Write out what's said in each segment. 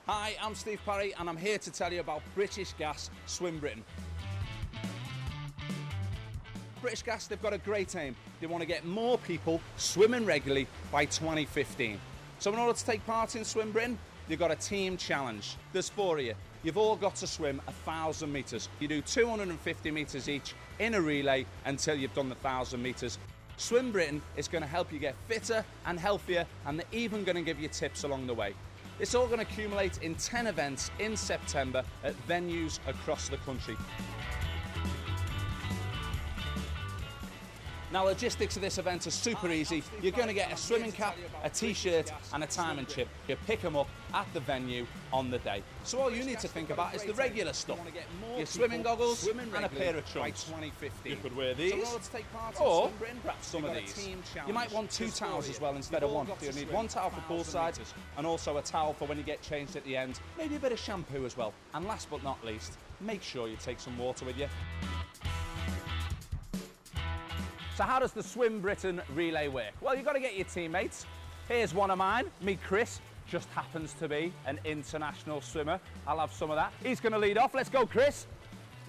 Hi, I'm Steve Parry and I'm here to tell you about British Gas Swim Britain. British Gas, they've got a great aim. They want to get more people swimming regularly by 2015. So in order to take part in Swim Britain, you've got a team challenge. There's 4 of you. You've all got to swim 1,000 metres. You do 250 metres each in a relay until you've done the 1,000 metres. Swim Britain is going to help you get fitter and healthier, and they're even going to give you tips along the way. It's all going to accumulate in 10 events in September at venues across the country. Now, logistics of this event are super easy. You're going to get a swimming cap, a t-shirt and a timing chip. You pick them up at the venue on the day. So all you need to think about is the regular stuff. Your swimming goggles and a pair of trunks. You could wear these, or perhaps some of these. You might want 2 towels as well instead of 1. So you'll need 1 towel for poolside and also a towel for when you get changed at the end. Maybe a bit of shampoo as well. And last but not least, make sure you take some water with you. So how does the Swim Britain relay work? Well, you've got to get your teammates. Here's one of mine, me Chris, just happens to be an international swimmer. I'll have some of that. He's going to lead off. Let's go, Chris.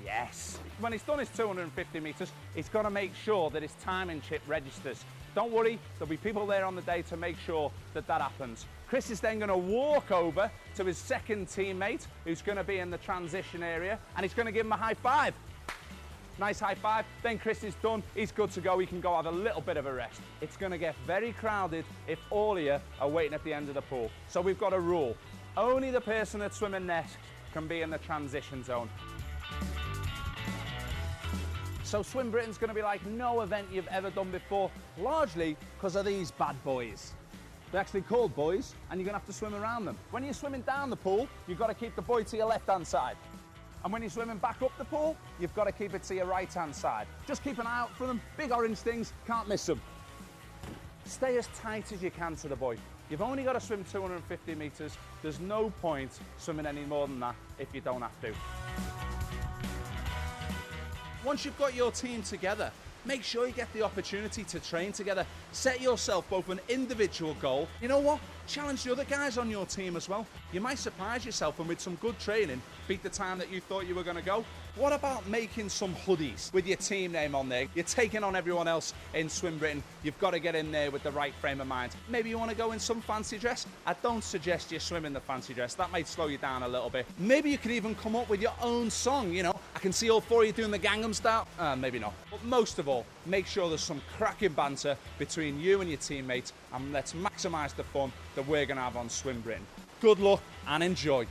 Yes. When he's done his 250 metres, he's got to make sure that his timing chip registers. Don't worry, there'll be people there on the day to make sure that that happens. Chris is then going to walk over to his second teammate, who's going to be in the transition area, and he's going to give him a high five. Nice high five. Then Chris is done. He's good to go. He can go have a little bit of a rest. It's going to get very crowded if all of you are waiting at the end of the pool. So we've got a rule. Only the person that's swimming next can be in the transition zone. So Swim Britain's going to be like no event you've ever done before, largely because of these bad boys. They're actually called buoys, and you're going to have to swim around them. When you're swimming down the pool, you've got to keep the buoy to your left-hand side. And when you're swimming back up the pool, you've got to keep it to your right-hand side. Just keep an eye out for them. Big orange things, can't miss them. Stay as tight as you can to the buoy. You've only got to swim 250 metres. There's no point swimming any more than that if you don't have to. Once you've got your team together, make sure you get the opportunity to train together. Set yourself both an individual goal. You know what? Challenge the other guys on your team as well. You might surprise yourself and with some good training, beat the time that you thought you were going to go. What about making some hoodies with your team name on there? You're taking on everyone else in Swim Britain. You've got to get in there with the right frame of mind. Maybe you want to go in some fancy dress. I don't suggest you swim in the fancy dress. That might slow you down a little bit. Maybe you could even come up with your own song, you know. I can see all 4 of you doing the Gangnam Style. Maybe not. But most of all, make sure there's some cracking banter between you and your teammates, and let's maximise the fun that we're going to have on Swim Britain. Good luck and enjoy.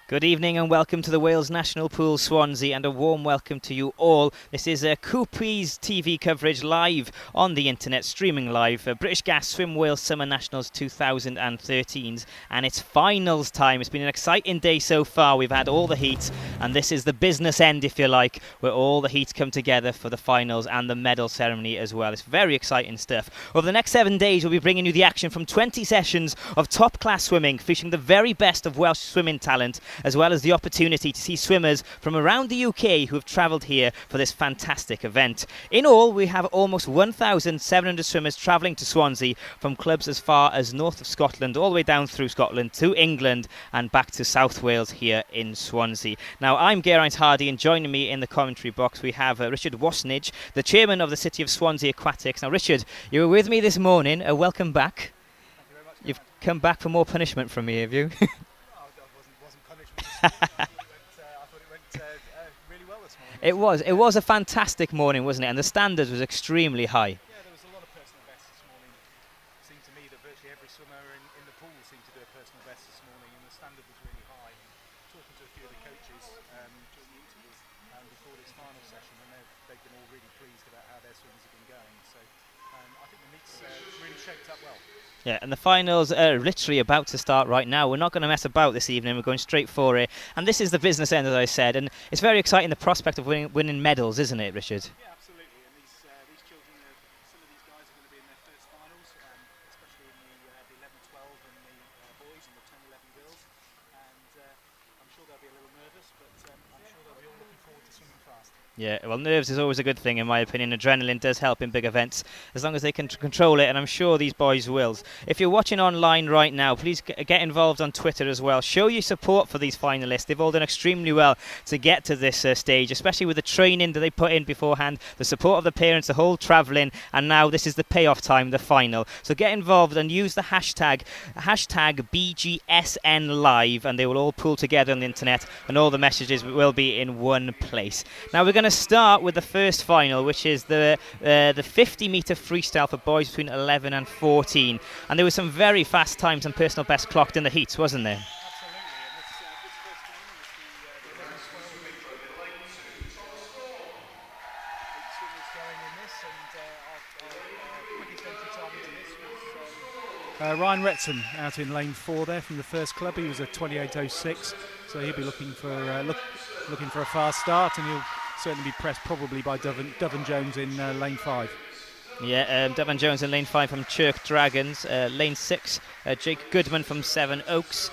Good evening and welcome to the Wales National Pool Swansea, and a warm welcome to you all. This is Coopies TV coverage live on the internet, streaming live for British Gas Swim Wales Summer Nationals 2013, and it's finals time. It's been an exciting day so far. We've had all the heats, and this is the business end, if you like, where all the heats come together for the finals and the medal ceremony as well. It's very exciting stuff. Over the next 7 days, we'll be bringing you the action from 20 sessions of top-class swimming, featuring the very best of Welsh swimming talent, as well as the opportunity to see swimmers from around the UK who have travelled here for this fantastic event. In all, we have almost 1,700 swimmers travelling to Swansea from clubs as far as north of Scotland, all the way down through Scotland to England and back to South Wales here in Swansea. Now, I'm Geraint Hardy, and joining me in the commentary box we have Richard Wasnage, the chairman of the City of Swansea Aquatics. Now, Richard, you were with me this morning. Welcome back. Thank you very much. You've come back for more punishment from me, have you? Wasn't punishment. I thought it went really well this morning. It was a fantastic morning, wasn't it? And the standards was extremely high. Yeah, there was a lot of personal bests this morning. It seemed to me that virtually every swimmer in the pool seemed to do a boys during the intervals before this final session, and they've been all really pleased about how their swims have been going. So I think the meet's really shaped up well. Yeah, and the finals are literally about to start right now. We're not going to mess about this evening. We're going straight for it. And this is the business end, as I said. And it's very exciting, the prospect of winning medals, isn't it, Richard? Yeah, absolutely. And these children, some of these guys are going to be in their first finals, especially in the 11-12 and the boys and the 10-11 girls. And I'm sure they'll be a little nervous, but I'm sure they'll be all looking forward to swimming fast. Yeah, well, nerves is always a good thing, in my opinion. Adrenaline does help in big events, as long as they can control it, and I'm sure these boys will. If you're watching online right now, please get involved on Twitter as well. Show your support for these finalists. They've all done extremely well to get to this stage, especially with the training that they put in beforehand, the support of the parents, the whole travelling, and now this is the payoff time, the final. So get involved and use the hashtag BGSNLive, and they will all pull together on the internet, and all the messages will be in one place. Now we're going to start with the first final, which is the 50-metre freestyle for boys between 11 and 14. And there were some very fast times and personal best clocked in the heats, wasn't there? Absolutely. And this first final is the 11-12 swimmers going in this, and our quickest entry time into this was Ryan Retson out in lane 4 there from the first club. He was a 28.06, so he'll be looking for a fast start, and he'll certainly be pressed probably by Dovan Jones in lane 5. Yeah, Dovan Jones in lane 5 from Chirk Dragons. Lane 6, Jake Goodman from Seven Oaks.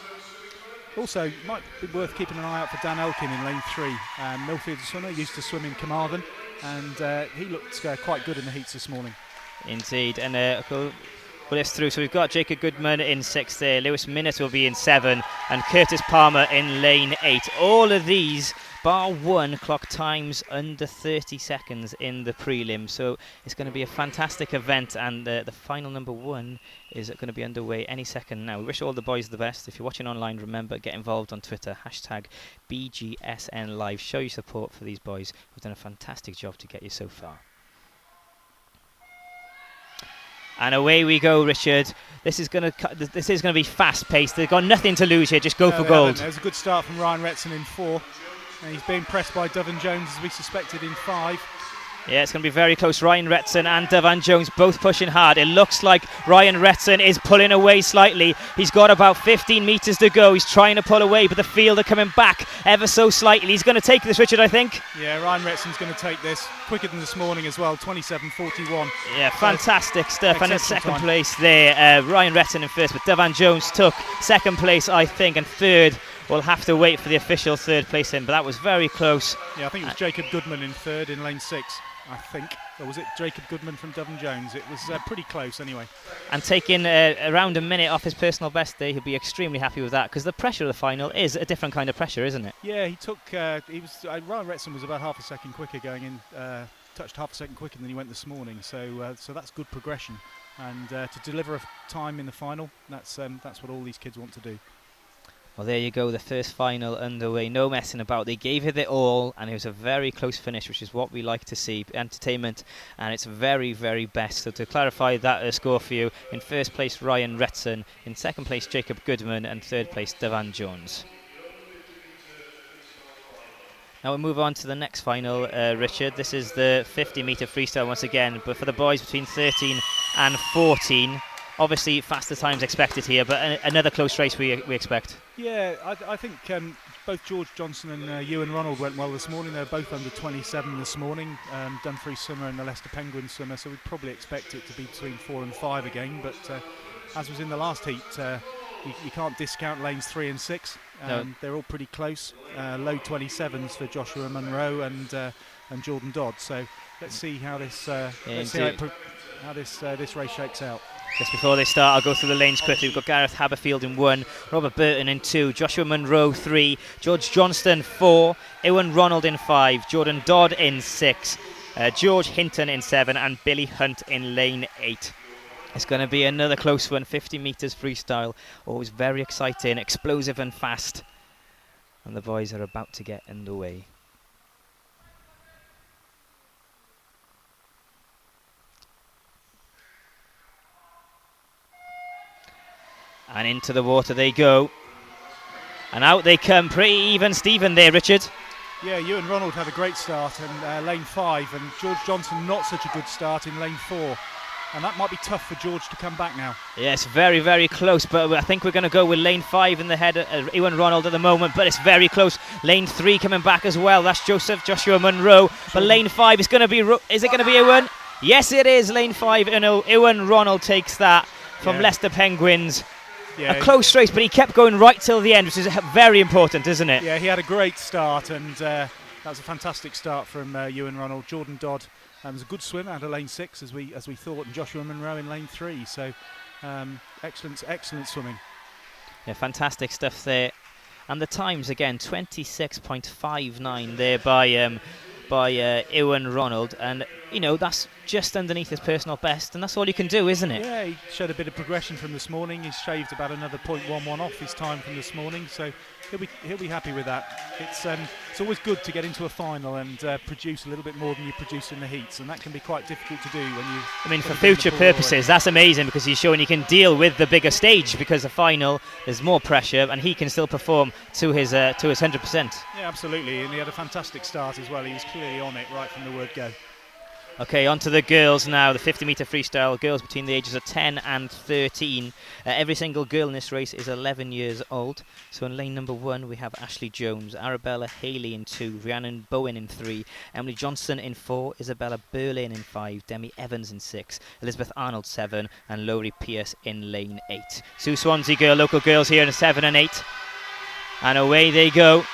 Also, might be worth keeping an eye out for Dan Elkin in lane 3. Millfield swimmer, used to swim in Carmarthen, and he looked quite good in the heats this morning. Indeed, and we'll list through. So we've got Jacob Goodman in 6 there, Lewis Minute will be in 7, and Curtis Palmer in lane 8. All of these, bar one, clock times under 30 seconds in the prelim. So it's going to be a fantastic event, and the final number 1 is going to be underway any second now. We wish all the boys the best. If you're watching online, remember, get involved on Twitter, hashtag BGSNLive. Show your support for these boys who've done a fantastic job to get you so far. And away we go, Richard. This is going to be fast-paced. They've got nothing to lose here. Just go for gold. There's a good start from Ryan Retson in 4. And he's being pressed by Dovan Jones, as we suspected, in 5. Yeah, it's going to be very close. Ryan Retson and Dovan Jones both pushing hard. It looks like Ryan Retson is pulling away slightly. He's got about 15 metres to go. He's trying to pull away, but the field are coming back ever so slightly. He's going to take this, Richard, I think. Yeah, Ryan Retson's going to take this. Quicker than this morning as well, 27.41. Yeah, fantastic stuff. And in second place there, Ryan Retson in first, but Dovan Jones took second place, I think, and third. We'll have to wait for the official third place in, but that was very close. Yeah, I think it was Jacob Goodman in third in lane 6. I think. Or was it Jacob Goodman from Dovan Jones? It was pretty close anyway. And taking around a minute off his personal best day, he'll be extremely happy with that, because the pressure of the final is a different kind of pressure, isn't it? Yeah, he took. Ryan Retson was about half a second quicker going in, touched half a second quicker than he went this morning. So that's good progression, and to deliver a time in the final, that's what all these kids want to do. Well, there you go, the first final underway. No messing about. They gave it all, and it was a very close finish, which is what we like to see. Entertainment, and it's very, very best. So to clarify that score for you, in first place, Ryan Retson. In second place, Jacob Goodman. And third place, Dovan Jones. Now we'll move on to the next final, Richard. This is the 50-metre freestyle once again, but for the boys between 13 and 14. Obviously, faster times expected here, but another close race we expect. Yeah, I think both George Johnson and Ewan Ronald went well this morning. They were both under 27 this morning, Dumfries swimmer and the Leicester Penguins swimmer, so we'd probably expect it to be between 4 and 5 again. But as was in the last heat, you can't discount lanes 3 and 6. No. They're all pretty close. Low 27s for Joshua Munro and Jordan Dodd. So let's see how this this race shakes out. Just before they start, I'll go through the lanes quickly. We've got Gareth Haberfield in 1, Robert Burton in 2, Joshua Munro 3, George Johnston 4, Ewan Ronald in 5, Jordan Dodd in 6, George Hinton in 7, and Billy Hunt in lane 8. It's going to be another close one, 50 metres freestyle. Always very exciting, explosive and fast. And the boys are about to get underway. And into the water they go. And out they come, pretty even Steven there, Richard. Yeah, Ewan Ronald had a great start in lane 5, and George Johnson not such a good start in lane 4. And that might be tough for George to come back now. Yes, very, very close, but I think we're going to go with lane 5 in the head of Ewan Ronald at the moment, but it's very close. Lane 3 coming back as well, that's Joshua Munro, but lane 5 is going to be, is it going to be Ewan? Yes, it is, lane 5, and Ewan Ronald takes that from Leicester Penguins. Yeah, a close race, but he kept going right till the end, which is very important, isn't it? Yeah, he had a great start, and that was a fantastic start from Ewan Ronald. Jordan Dodd was a good swim out of lane 6, as we thought, and Joshua Munro in lane 3. So excellent swimming. Yeah, fantastic stuff there. And the times again, 26.59 there by Ewan Ronald, and you know that's just underneath his personal best, and that's all you can do, isn't it? Yeah, he showed a bit of progression from this morning. He's shaved about another 0.11 off his time from this morning, so he'll be happy with that. It's always good to get into a final and produce a little bit more than you produce in the heats, and that can be quite difficult to do when you. I mean, for future purposes, that's amazing because he's showing he can deal with the bigger stage, because the final there's more pressure, and he can still perform to his 100%. Yeah, absolutely, and he had a fantastic start as well. He was clearly on it right from the word go. Okay, on to the girls now, the 50-metre freestyle, girls between the ages of 10 and 13. Every single girl in this race is 11 years old. So in lane number 1 we have Ashley Jones, Arabella Haley in 2, Rhiannon Bowen in 3, Emily Johnson in 4, Isabella Berlin in 5, Demi Evans in 6, Elizabeth Arnold 7, and Laurie Pierce in lane 8. Sue Swansea girl, local girls here in 7 and 8. And away they go.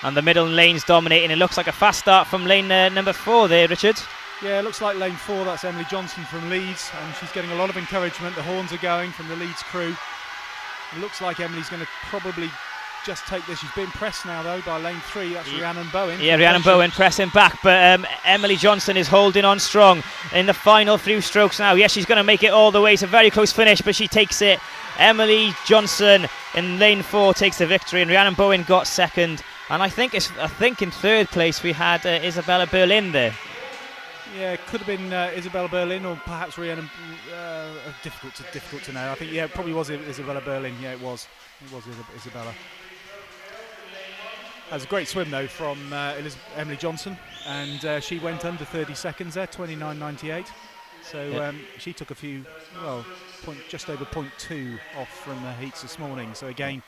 And the middle lane's dominating. It looks like a fast start from lane number 4 there, Richard. Yeah, it looks like lane 4, that's Emily Johnson from Leeds, and she's getting a lot of encouragement. The horns are going from the Leeds crew. It looks like Emily's going to probably just take this. She's being pressed now, though, by lane 3. That's Rhiannon Bowen. Yeah, Rhiannon Bowen pressing back, but Emily Johnson is holding on strong in the final few strokes now. Yes, she's going to make it all the way. It's a very close finish, but she takes it. Emily Johnson in lane 4 takes the victory, and Rhiannon Bowen got second. And I think in third place we had Isabella Berlin there. Yeah, it could have been Isabella Berlin or perhaps Rhiannon. Difficult to know. I think it probably was Isabella Berlin. Yeah, it was Isabella. That was a great swim though from Emily Johnson, and she went under 30 seconds there, 29.98. So she took a few, just over 0.2 off from the heats this morning. So again,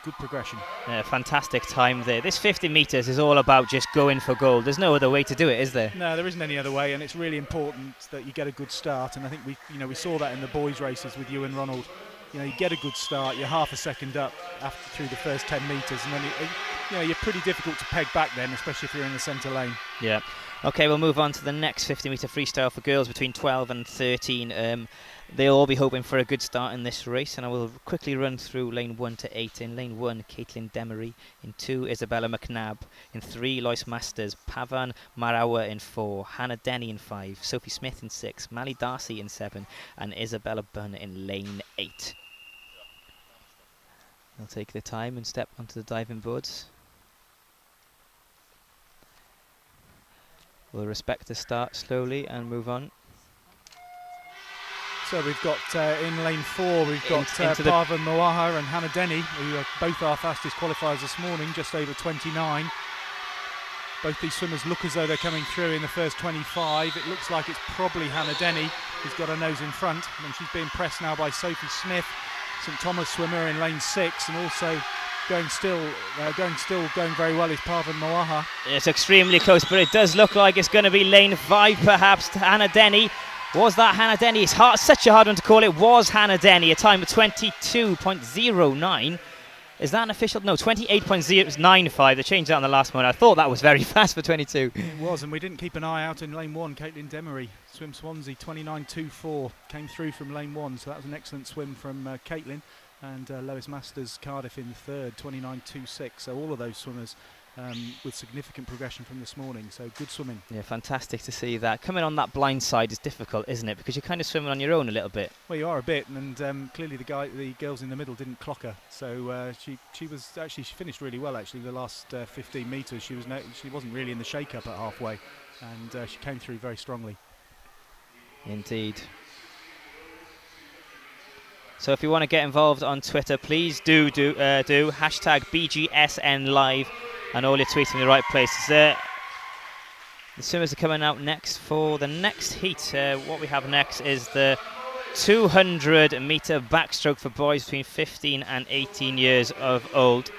good progression. Yeah, fantastic time there. This 50 metres is all about just going for gold. There's no other way to do it, is there? No, there isn't any other way, and it's really important that you get a good start. And I think we saw that in the boys' races with Ewan Ronald. You get a good start. You're half a second up through the first 10 metres, and then you're pretty difficult to peg back then, especially if you're in the centre lane. Yeah. Okay, we'll move on to the next 50-metre freestyle for girls between 12 and 13. They'll all be hoping for a good start in this race, and I will quickly run through lane 1 to 8. In lane 1, Caitlin Demery. In 2, Isabella McNabb. In 3, Lois Masters. Pavan Marawa in 4. Hannah Denny in 5. Sophie Smith in 6. Mally Darcy in 7. And Isabella Bunn in lane 8. They'll take their time and step onto the diving boards. We'll respect the start slowly and move on. So we've got in lane 4, we've got Parvan Moaha and Hannah Denny, who are both our fastest qualifiers this morning, just over 29. Both these swimmers look as though they're coming through in the first 25. It looks like it's probably Hannah Denny who's got her nose in front, and she's being pressed now by Sophie Smith, St Thomas swimmer in lane 6, and also going very well is Parvan Moaha. It's extremely close, but it does look like it's going to be lane 5 perhaps to Hannah Denny. Was that Hannah Denny? It's such a hard one to call. It was Hannah Denny, a time of 22.09. Is that an official? No, 28.095. They changed that on the last one. I thought that was very fast for 22. It was, and we didn't keep an eye out in lane 1. Caitlin Demery, swim Swansea, 29.24, came through from lane 1. So that was an excellent swim from Caitlin. And Lois Masters, Cardiff in third, 29.26. So all of those swimmers with significant progression from this morning. So good swimming. Yeah, fantastic to see that. Coming on that blind side is difficult, isn't it? Because you're kind of swimming on your own a little bit. Well, you are a bit, and clearly the girls in the middle didn't clock her. So she finished really well actually. The last 15 metres, she wasn't really in the shake-up at halfway, and she came through very strongly. Indeed. So if you want to get involved on Twitter, please do hashtag BGSN Live, and all your tweets in the right places. The swimmers are coming out next for the next heat. What we have next is the 200-metre backstroke for boys between 15 and 18 years of old.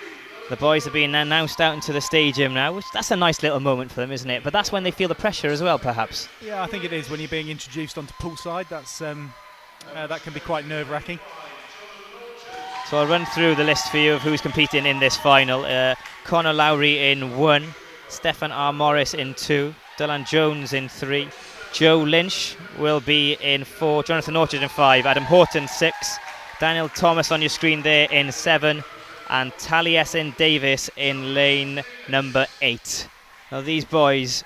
The boys are being announced out into the stadium now, which that's a nice little moment for them, isn't it? But that's when they feel the pressure as well, perhaps. Yeah, I think it is when you're being introduced onto poolside. That's that can be quite nerve-wracking. So I'll run through the list for you of who's competing in this final. Conor Lowry in 1, Stefan R. Morris in 2, Dylan Jones in 3, Joe Lynch will be in 4, Jonathan Orchard in 5, Adam Horton 6, Daniel Thomas on your screen there in 7, and Taliesin Davis in lane number 8. Now these boys,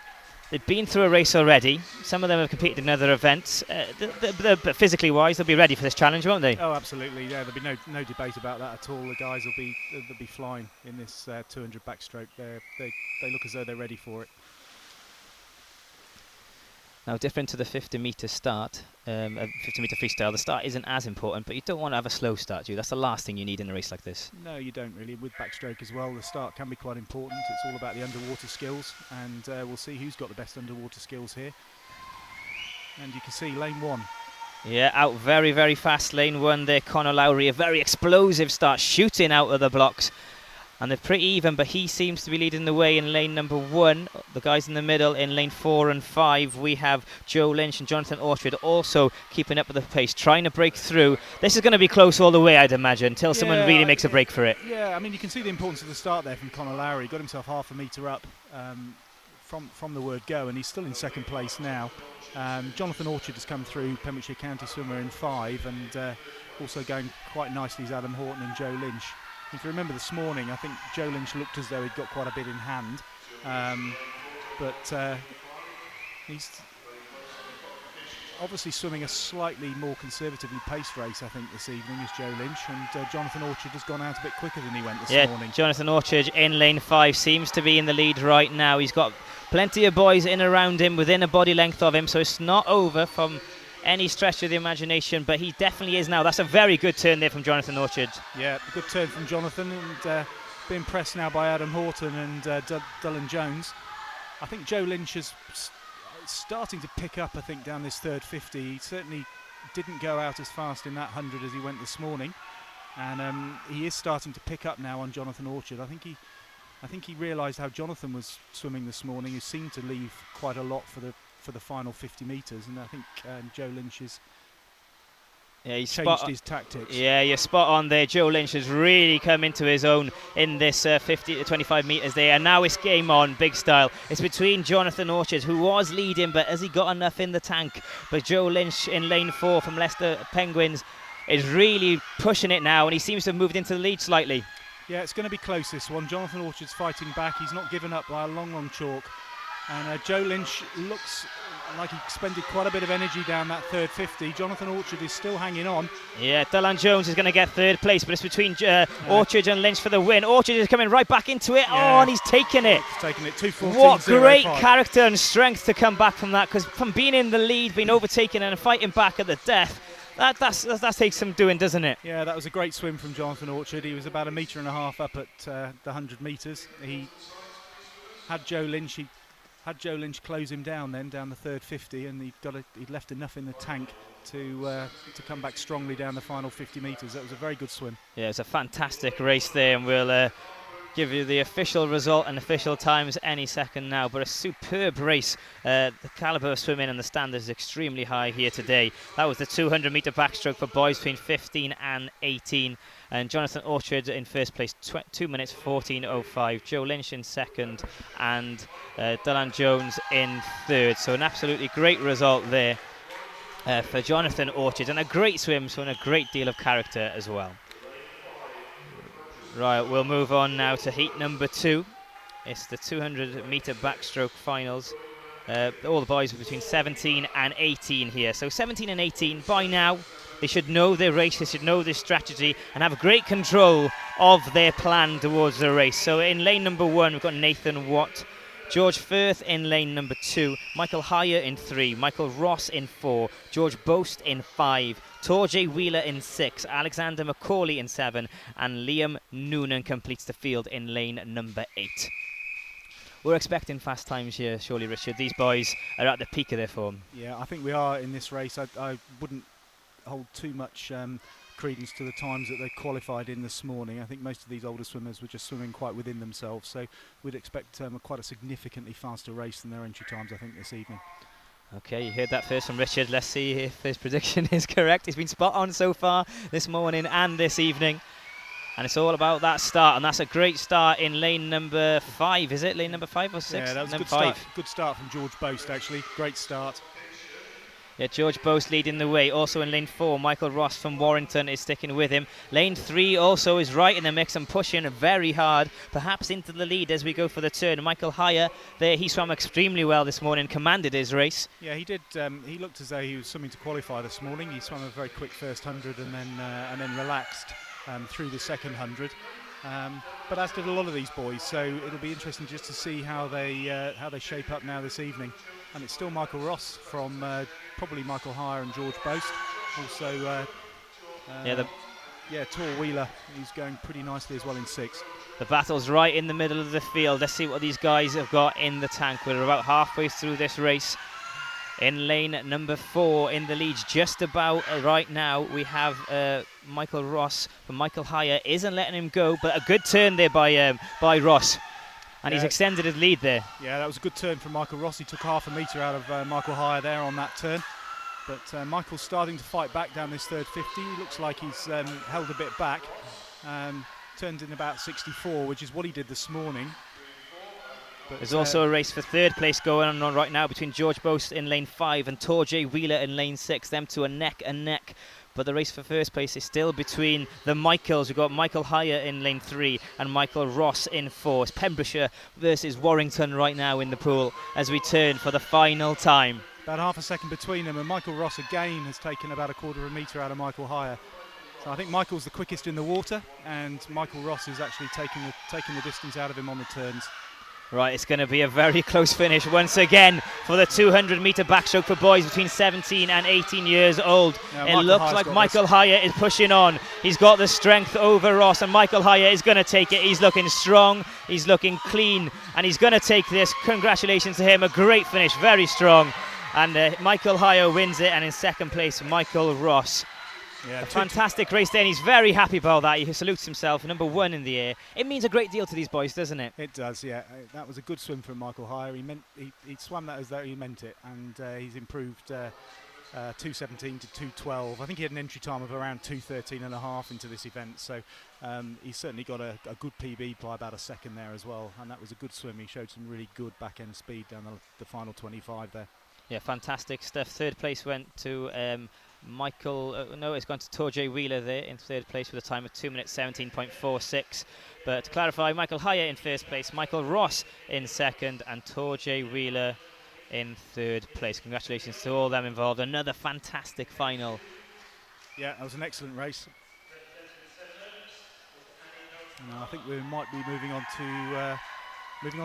they've been through a race already. Some of them have competed in other events. But physically wise, they'll be ready for this challenge, won't they? Oh, absolutely. Yeah, there'll be no debate about that at all. The guys will be flying in this 200 backstroke. They look as though they're ready for it. Now, different to the 50-metre start, a 50-metre freestyle, the start isn't as important, but you don't want to have a slow start, do you? That's the last thing you need in a race like this. No, you don't really. With backstroke as well, the start can be quite important. It's all about the underwater skills, and we'll see who's got the best underwater skills here. And you can see lane 1. Yeah, out very, very fast. Lane 1 there, Conor Lowry, a very explosive start, shooting out of the blocks. And they're pretty even, but he seems to be leading the way in lane number 1. The guys in the middle in lane 4 and 5. We have Joe Lynch and Jonathan Orchard also keeping up with the pace, trying to break through. This is going to be close all the way, I'd imagine, until someone really makes a break for it. Yeah, I mean, you can see the importance of the start there from Conor Lowry. Got himself half a metre up from the word go, and he's still in second place now. Jonathan Orchard has come through, Pembrokeshire County swimmer in 5, and also going quite nicely is Adam Horton and Joe Lynch. If you remember this morning, I think Joe Lynch looked as though he'd got quite a bit in hand, but he's obviously swimming a slightly more conservatively paced race, I think, this evening is Joe Lynch, and Jonathan Orchard has gone out a bit quicker than he went this morning. Jonathan Orchard in lane 5 seems to be in the lead right now. He's got plenty of boys in around him, within a body length of him, so it's not over from any stretch of the imagination, but he definitely is now. That's a very good turn there from Jonathan Orchard. Yeah, good turn from Jonathan, and being pressed now by Adam Horton and Dylan Jones. I think Joe Lynch is starting to pick up, I think, down this third 50. He certainly didn't go out as fast in that 100 as he went this morning, and he is starting to pick up now on Jonathan Orchard. I think he realised how Jonathan was swimming this morning. He seemed to leave quite a lot for the final 50 metres, and I think Joe Lynch has changed his tactics. Yeah, you're spot on there. Joe Lynch has really come into his own in this 50 to 25 metres there, and now it's game on, big style. It's between Jonathan Orchard, who was leading, but has he got enough in the tank? But Joe Lynch in lane 4 from Leicester Penguins is really pushing it now, and he seems to have moved into the lead slightly. Yeah, it's going to be close, this one. Jonathan Orchard's fighting back. He's not given up by a long chalk. And Joe Lynch looks like he expended quite a bit of energy down that third 50. Jonathan Orchard is still hanging on. Yeah, Dylan Jones is going to get third place, but it's between Orchard and Lynch for the win. Orchard is coming right back into it. Yeah. Oh, and he's taken it. He's taken it. 2:14.05. What great character and strength to come back from that, because from being in the lead, being overtaken and fighting back at the death, that takes some doing, doesn't it? Yeah, that was a great swim from Jonathan Orchard. He was about 1.5 metres up at the 100 metres. He had Joe Lynch close him down the third 50, and he'd left enough in the tank to come back strongly down the final 50 metres. That was a very good swim. Yeah, it's a fantastic race there, and we'll give you the official result and official times any second now. But a superb race. The calibre of swimming and the standards is extremely high here today. That was the 200-metre backstroke for boys between 15 and 18. And Jonathan Orchard in first place, 2 minutes 14.05. Joe Lynch in second, and Dylan Jones in third. So an absolutely great result there for Jonathan Orchard, and a great swim, so and a great deal of character as well. Right, we'll move on now to heat number 2. It's the 200-metre backstroke finals. All the boys are between 17 and 18 here. So 17 and 18, by now, they should know their race, they should know their strategy, and have great control of their plan towards the race. So in lane number 1, we've got Nathan Watt, George Firth in lane number 2, Michael Hyer in 3, Michael Ross in 4, George Boast in 5, Torjay Wheeler in 6, Alexander Macaulay in 7, and Liam Noonan completes the field in lane number 8. We're expecting fast times here, surely, Richard. These boys are at the peak of their form. Yeah, I think we are in this race. I wouldn't hold too much credence to the times that they qualified in this morning. I think most of these older swimmers were just swimming quite within themselves, so we'd expect quite a significantly faster race than their entry times, I think, this evening. Okay, you heard that first from Richard. Let's see if his prediction is correct. He's been spot on so far this morning and this evening. And it's all about that start, and that's a great start in lane number 5, is it? Lane number 5 or 6? Yeah, that was a good start from George Boast, actually. Great start. Yeah, George Boast leading the way. Also in lane 4, Michael Ross from Warrington is sticking with him. Lane 3 also is right in the mix and pushing very hard, perhaps into the lead as we go for the turn. Michael Hyer there, he swam extremely well this morning, commanded his race. Yeah, he did. He looked as though he was swimming to qualify this morning. He swam a very quick first 100 and then relaxed through the second 100. But as did a lot of these boys, so it'll be interesting just to see how they shape up now this evening. And it's still Michael Ross from probably Michael Hyer and George Boast. Also, Tor Wheeler, who's going pretty nicely as well in 6. The battle's right in the middle of the field. Let's see what these guys have got in the tank. We're about halfway through this race. In lane number 4 in the lead, just about right now, we have Michael Ross, but Michael Hyer isn't letting him go, but a good turn there by Ross. And he's extended his lead there. Yeah, that was a good turn from Michael Ross. He took half a metre out of Michael Hyer there on that turn. But Michael's starting to fight back down this third 50. He looks like he's held a bit back. Turned in about 64, which is what he did this morning. But there's also a race for third place going on right now between George Boast in lane 5 and Torjay Wheeler in lane 6. Them two are neck and neck. But the race for first place is still between the Michaels. We've got Michael Hyer in lane 3 and Michael Ross in 4. It's Pembrokeshire versus Warrington right now in the pool as we turn for the final time. About half a second between them, and Michael Ross again has taken about a quarter of a metre out of Michael Hyer. So I think Michael's the quickest in the water, and Michael Ross is actually taking the distance out of him on the turns. Right, it's going to be a very close finish once again for the 200-metre backstroke for boys between 17 and 18 years old. It looks like Michael Hyer is pushing on. He's got the strength over Ross, and Michael Hyer is going to take it. He's looking strong, he's looking clean, and he's going to take this. Congratulations to him, a great finish, very strong. And Michael Hyer wins it, and in second place, Michael Ross. Yeah, a fantastic race there, and he's very happy about that. He salutes himself, number 1 in the air. It means a great deal to these boys, doesn't it? It does, yeah. That was a good swim from Michael Hyer. He swam that as though he meant it, and he's improved 2:17 to 2:12. I think he had an entry time of around 2:13.5 into this event, so he's certainly got a good PB by about a second there as well, and that was a good swim. He showed some really good back-end speed down the final 25 there. Yeah, fantastic stuff. Third place went to it's gone to Torjay Wheeler there in third place with a time of 2 minutes 17.46. But to clarify, Michael Hyer in first place, Michael Ross in second, and Torjay Wheeler in third place. Congratulations to all them involved. Another fantastic final. Yeah, that was an excellent race. I think we might be moving on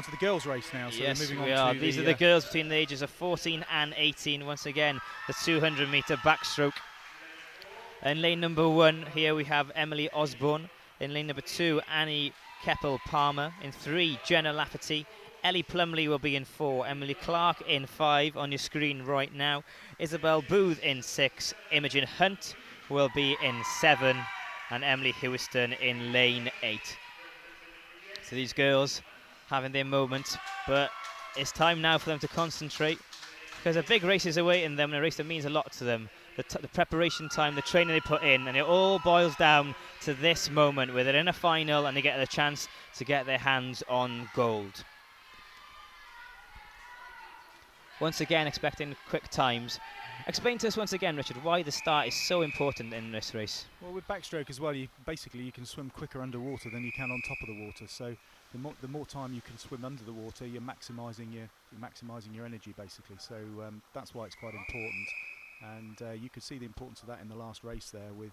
to the girls' race now. So yes, moving we on are. to These are the girls between the ages of 14 and 18. Once again, the 200-metre backstroke. In lane number 1, here we have Emily Osborne. In lane number 2, Annie Keppel-Palmer. In 3, Jenna Lafferty. Ellie Plumley will be in 4. Emily Clark in 5 on your screen right now. Isabel Booth in 6. Imogen Hunt will be in 7. And Emily Hewiston in lane 8. So these girls having their moment, but it's time now for them to concentrate because a big race is awaiting them, and a race that means a lot to them. The preparation time, the training they put in, and it all boils down to this moment where they're in a final and they get the chance to get their hands on gold. Once again, expecting quick times. Explain to us once again, Richard, why the start is so important in this race. Well, with backstroke as well, you can swim quicker underwater than you can on top of the water. So the more time you can swim under the water, you're maximising your energy basically. So that's why it's quite important. And you could see the importance of that in the last race there with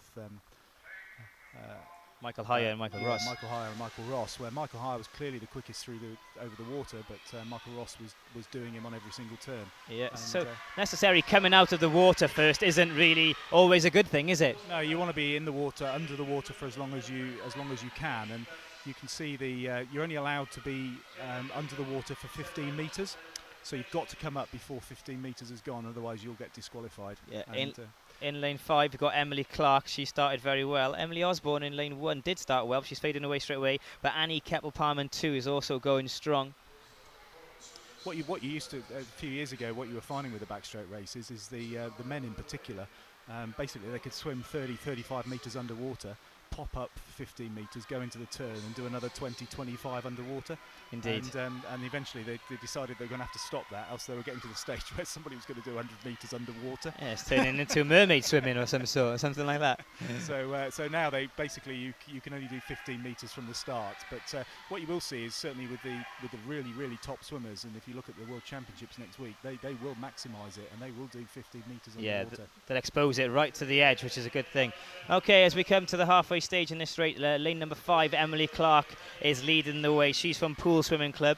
Michael Hire and Michael Ross. Michael Hire and Michael Ross, where Michael Hire was clearly the quickest over the water, but Michael Ross was doing him on every single turn. Yeah, and so necessarily coming out of the water first isn't really always a good thing, is it? No, you want to be in the water, under the water for as long as you can, and you can see you're only allowed to be under the water for 15 metres. So you've got to come up before 15 metres is gone, otherwise you'll get disqualified. Yeah. In lane 5, we've got Emily Clark. She started very well. Emily Osborne in lane 1 did start well. She's fading away straight away. But Annie Keppel-Palmer in 2 is also going strong. What you used to a few years ago, what you were finding with the backstroke races is the men in particular. Basically, they could swim 30-35 metres underwater, pop up 15 metres, go into the turn and do another 20-25 underwater. Indeed. And eventually they decided they were going to have to stop that, else they were getting to the stage where somebody was going to do 100 metres underwater. Yeah, it's turning into mermaid swimming or some sort, or something like that. So now they basically you can only do 15 metres from the start. But what you will see is certainly with the really, really top swimmers, and if you look at the World Championships next week, they will maximise it and they will do 15 metres underwater. Yeah, they'll expose it right to the edge, which is a good thing. Okay, as we come to the halfway stage in this race, lane number 5, Emily Clark is leading the way. She's from Poole Swimming Club,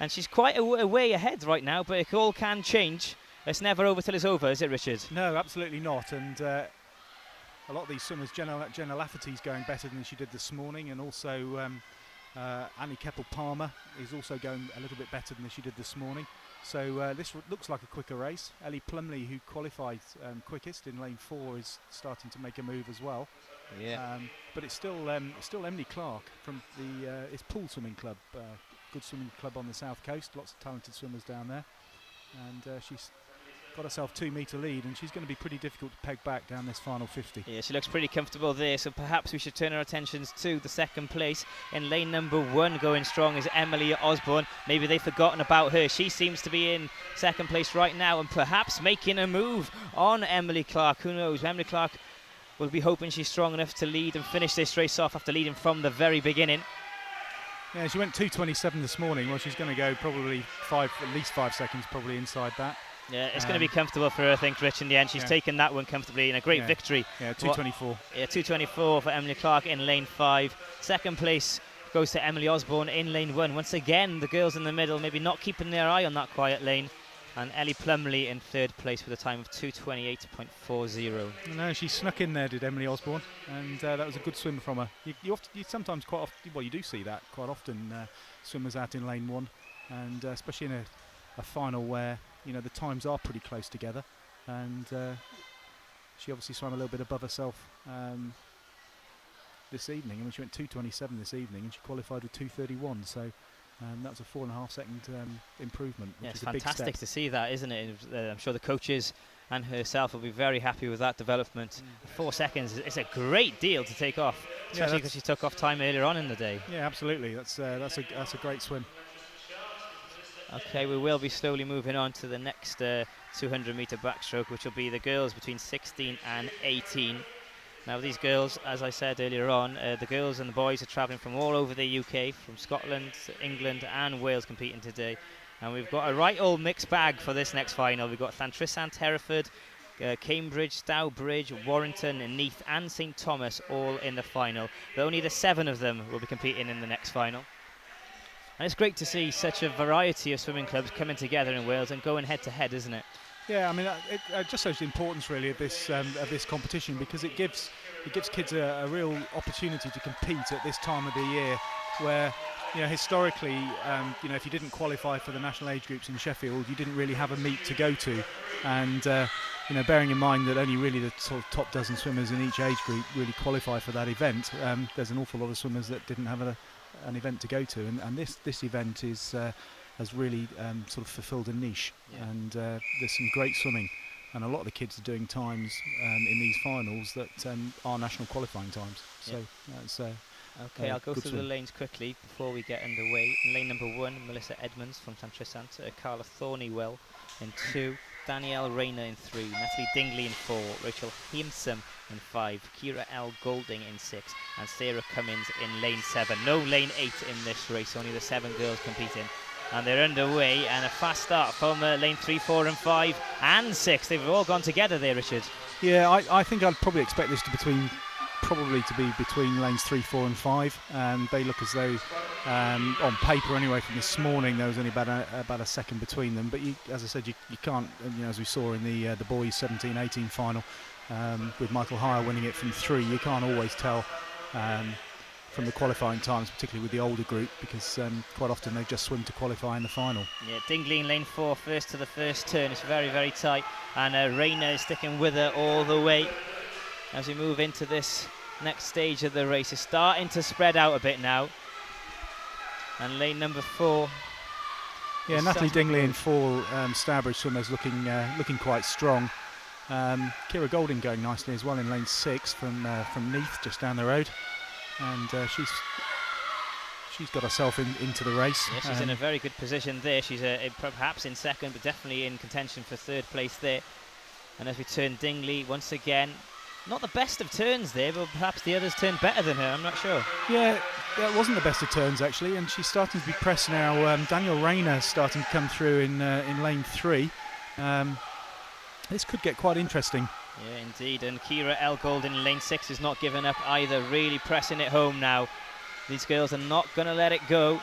and she's quite a way ahead right now, but it all can change. It's never over till it's over, is it, Richard? No, absolutely not. And a lot of these swimmers, Jenna Lafferty's going better than she did this morning, and also Annie Keppel-Palmer is also going a little bit better than she did this morning. So this looks like a quicker race. Ellie Plumley, who qualified quickest in lane 4, is starting to make a move as well. Yeah. But it's still Emily Clark from it's Poole Swimming Club, good swimming club on the south coast. Lots of talented swimmers down there, and she's got herself 2 metre lead, and she's going to be pretty difficult to peg back down this final 50. Yeah, she looks pretty comfortable there, so perhaps we should turn our attentions to the second place. In lane number 1, going strong, is Emily Osborne. Maybe they've forgotten about her. She seems to be in second place right now, and perhaps making a move on Emily Clark. Who knows? Emily Clark will be hoping she's strong enough to lead and finish this race off after leading from the very beginning. Yeah, she went 2:27 this morning. Well, she's going to go probably at least 5 seconds probably inside that. Yeah, it's going to be comfortable for her, I think, Rich, in the end. She's taken that one comfortably in a great victory. Yeah, 2:24. Yeah, 2:24 for Emily Clark in lane 5. Second place goes to Emily Osborne in lane 1. Once again, the girls in the middle maybe not keeping their eye on that quiet lane. And Ellie Plumley in third place with a time of 2:28.40. No, she snuck in there, did Emily Osborne, and that was a good swim from her. You sometimes quite often, well, you do see that quite often, swimmers out in lane 1, and especially in a final where the times are pretty close together, and she obviously swam a little bit above herself this evening. I mean, she went 2:27 this evening, and she qualified with 2:31. So. That was a 4.5 second improvement, which is a big step. It's fantastic to see that, isn't it? I'm sure the coaches and herself will be very happy with that development. 4 seconds is a great deal to take off, especially because she took off time earlier on in the day. Yeah, absolutely. That's a great swim. Okay, we will be slowly moving on to the next 200 metre backstroke, which will be the girls between 16 and 18. Now these girls, as I said earlier on, the girls and the boys are travelling from all over the UK, from Scotland, England and Wales competing today. And we've got a right old mixed bag for this next final. We've got Llantrisant, Hereford, Cambridge, Stourbridge, Warrington, Neath and St Thomas all in the final. But only the 7 of them will be competing in the next final. And it's great to see such a variety of swimming clubs coming together in Wales and going head to head, isn't it? Yeah, I mean, it just shows the importance really of this competition, because it gives kids a real opportunity to compete at this time of the year, where historically, if you didn't qualify for the national age groups in Sheffield, you didn't really have a meet to go to, and bearing in mind that only really the sort of top dozen swimmers in each age group really qualify for that event, there's an awful lot of swimmers that didn't have an event to go to, and this event has really sort of fulfilled a niche, and there's some great swimming, and a lot of the kids are doing times in these finals that are national qualifying times. So that's okay, I'll go through the lanes quickly before we get underway. In lane number 1, Melissa Edmonds from Llantrisant, Carla Thornywell in 2, Danielle Rayner in 3, Natalie Dingley in 4, Rachel Heemsum in 5, Kira L. Golding in 6, and Sarah Cummins in lane 7. No lane 8 in this race, only the 7 girls competing. And they're underway, and a fast start from lane 3, 4 and 5 and 6. They've all gone together there, Richard. Yeah, I think I'd probably expect this to probably to be between lanes 3, 4 and 5, and they look as though on paper anyway from this morning there was only about a second between them, but as I said, you can't, as we saw in the boys 17-18 final with Michael Hire winning it from 3, you can't always tell from the qualifying times, particularly with the older group, because quite often they just swim to qualify in the final. Yeah, Dingley in lane 4, first to the first turn. It's very, very tight, and Rayner is sticking with her all the way as we move into this next stage of the race. It's starting to spread out a bit now, and lane number 4. Yeah, Natalie Dingley in 4, Stourbridge swimmers looking quite strong. Kira Golding going nicely as well in lane 6 from Neath, just down the road. And she's got herself into the race. Yeah, she's in a very good position there. She's perhaps in second, but definitely in contention for third place there. And as we turn Dingley once again, not the best of turns there, but perhaps the others turned better than her. I'm not sure. Yeah, that wasn't the best of turns actually, and she's starting to be pressed now. Daniel Rayner starting to come through in lane 3. This could get quite interesting. Yeah, indeed, and Kira Elgold in lane 6 is not giving up either, really pressing it home now. These girls are not going to let it go,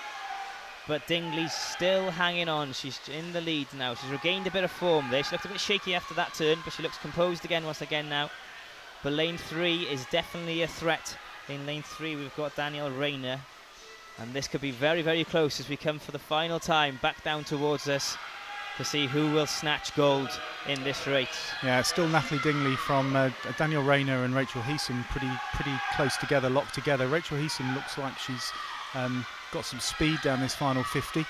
but Dingley's still hanging on. She's in the lead now. She's regained a bit of form there. She looked a bit shaky after that turn, but she looks composed again once again now. But lane 3 is definitely a threat. In lane 3 we've got Daniel Rayner, and this could be very, very close as we come for the final time back down towards us to see who will snatch gold in this race. Yeah, it's still Natalie Dingley from Daniel Rayner and Rachel Heeson pretty close together, locked together. Rachel Heeson looks like she's got some speed down this final 50,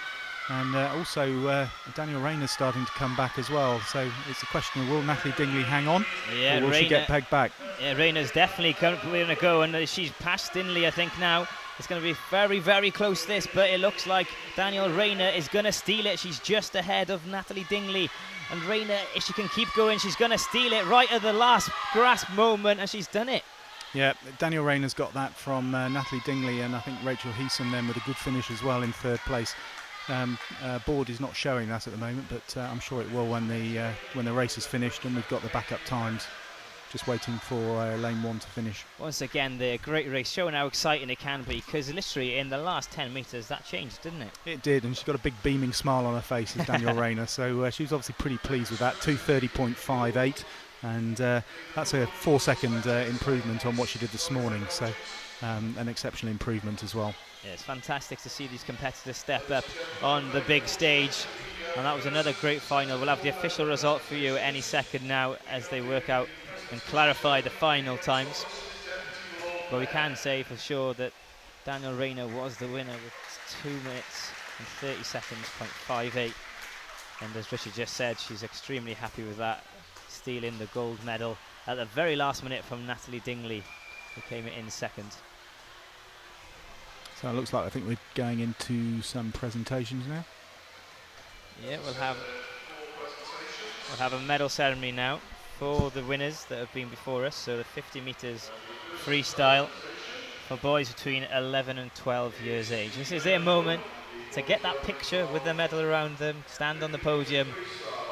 and also Daniel Rayner's starting to come back as well. So it's a question of, will Natalie Dingley hang on, or will she get pegged back? Yeah, Rayner's definitely going to go, and she's past Dingley I think now. It's going to be very, very close this, but it looks like Daniel Rayner is going to steal it. She's just ahead of Natalie Dingley. And Rayner, if she can keep going, she's going to steal it right at the last grasp moment, and she's done it. Yeah, Daniel Rayner's got that from Natalie Dingley, and I think Rachel Heeson then with a good finish as well in third place. Board is not showing that at the moment, but I'm sure it will when the race is finished and we've got the backup times. Just waiting for lane 1 to finish. Once again, the great race, showing how exciting it can be, because literally in the last 10 metres that changed, didn't it? It did, and she's got a big beaming smile on her face as Daniel Rayner, so she was obviously pretty pleased with that. 2:30.58, and that's a 4-second improvement on what she did this morning, so an exceptional improvement as well. Yeah, it's fantastic to see these competitors step up on the big stage, and that was another great final. We'll have the official result for you any second now as they work out and clarify the final times, but we can say for sure that Daniel Rayner was the winner with 2 minutes and 30 seconds, .58, and as Richard just said, she's extremely happy with that, stealing the gold medal at the very last minute from Natalie Dingley, who came in second. So it looks like I think we're going into some presentations now. Yeah, we'll have a medal ceremony now for the winners that have been before us. So the 50 metres freestyle for boys between 11 and 12 years age. This is their moment to get that picture with the medal around them, stand on the podium,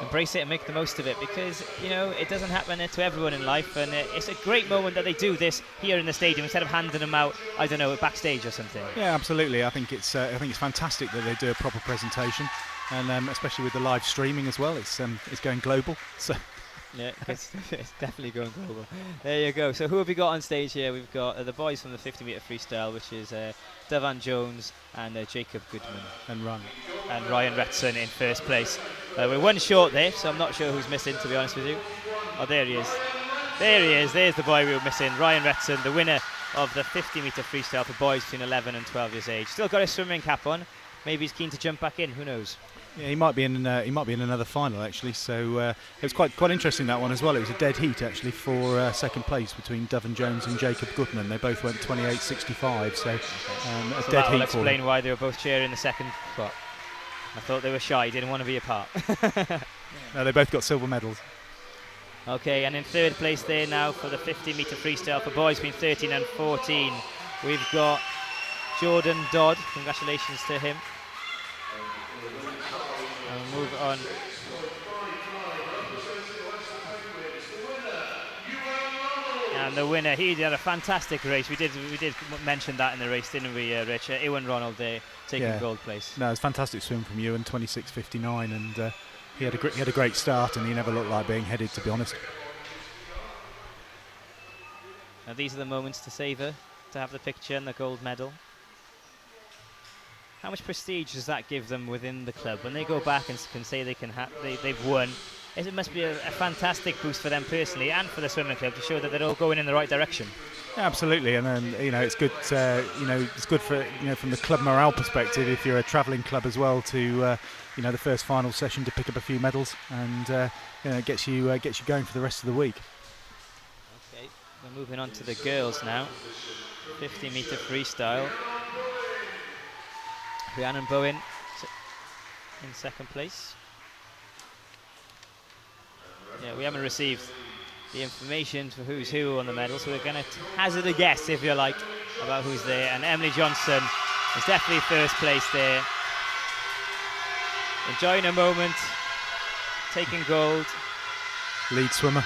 embrace it and make the most of it, because it doesn't happen to everyone in life, and it's a great moment that they do this here in the stadium instead of handing them out, I don't know, backstage or something. Yeah, absolutely. I think it's fantastic that they do a proper presentation, and especially with the live streaming as well. It's going global, so. Yeah, it's definitely going global. There you go. So who have we got on stage here? We've got the boys from the 50 metre freestyle, which is Devan Jones and Jacob Goodman. And Ryan Retson in first place. We're one short there, so I'm not sure who's missing, to be honest with you. Oh, there he is. There he is. There's the boy we were missing, Ryan Retson, the winner of the 50 metre freestyle for boys between 11 and 12 years age. Still got his swimming cap on. Maybe he's keen to jump back in. Who knows? Yeah, he might be in another final actually. So it was quite interesting, that one as well. It was a dead heat actually for second place between Devan Jones and Jacob Goodman. They both went 28.65. So a dead heat. That'll explain why they were both sharing the second spot. I thought they were shy, didn't want to be apart. No, they both got silver medals. Okay, and in third place there now for the 50 metre freestyle for boys between 13 and 14, we've got Jordan Dodd. Congratulations to him. And we'll move on. And the winner, he had a fantastic race. We did mention that in the race, didn't we, Rich? Ewan Ronald there taking gold place. No, it was a fantastic swim from Ewan, 26.59, and he had a great start, and he never looked like being headed, to be honest. Now these are the moments to savour, to have the picture and the gold medal. How much prestige does that give them within the club when they go back and can say they've won? It must be a fantastic boost for them personally and for the swimming club to show that they're all going in the right direction. Yeah, absolutely, and then it's good. It's good for from the club morale perspective if you're a travelling club as well to the first final session to pick up a few medals, and it gets you going for the rest of the week. Okay, we're moving on to the girls now. 50-metre freestyle. Rhiannon Bowen in second place. Yeah, we haven't received the information for who's who on the medal, so we're going to hazard a guess, if you like, about who's there. And Emily Johnson is definitely first place there. Enjoying a moment, taking gold. Lead swimmer.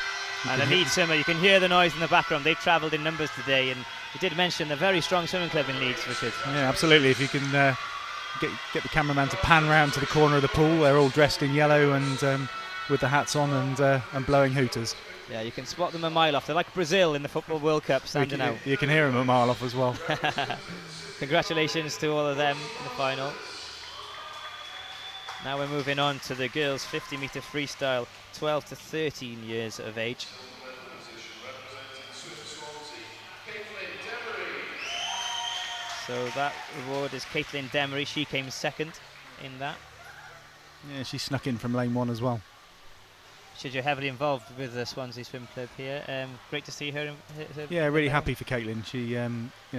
And a lead swimmer, you can hear the noise in the background. They've travelled in numbers today, and you did mention a very strong swimming club in Leeds, Richard. Yeah, absolutely. If you can get the cameraman to pan round to the corner of the pool, they're all dressed in yellow and with the hats on and blowing hooters. Yeah, you can spot them a mile off. They're like Brazil in the Football World Cup standing out. You can hear them a mile off as well. Congratulations to all of them in the final. Now we're moving on to the girls' 50-metre freestyle, 12 to 13 years of age. So that award is Caitlin Demery. She came second in that. Yeah, she snuck in from lane 1 as well. You're heavily involved with the Swansea Swim Club here. Great to see her. Yeah, really happy for Caitlin. She,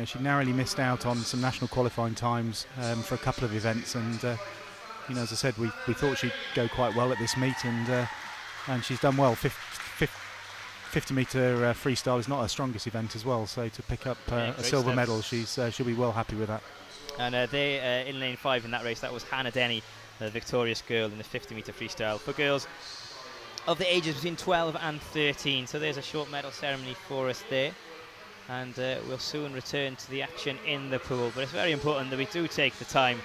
she narrowly missed out on some national qualifying times for a couple of events, and as I said, we thought she'd go quite well at this meet, and she's done well. 50-metre freestyle is not her strongest event as well, so to pick up a silver medal, she'll be well happy with that. And they in lane 5 in that race, that was Hannah Denny, the victorious girl in the 50-metre freestyle for girls of the ages between 12 and 13. So there's a short medal ceremony for us there, and we'll soon return to the action in the pool. But it's very important that we do take the time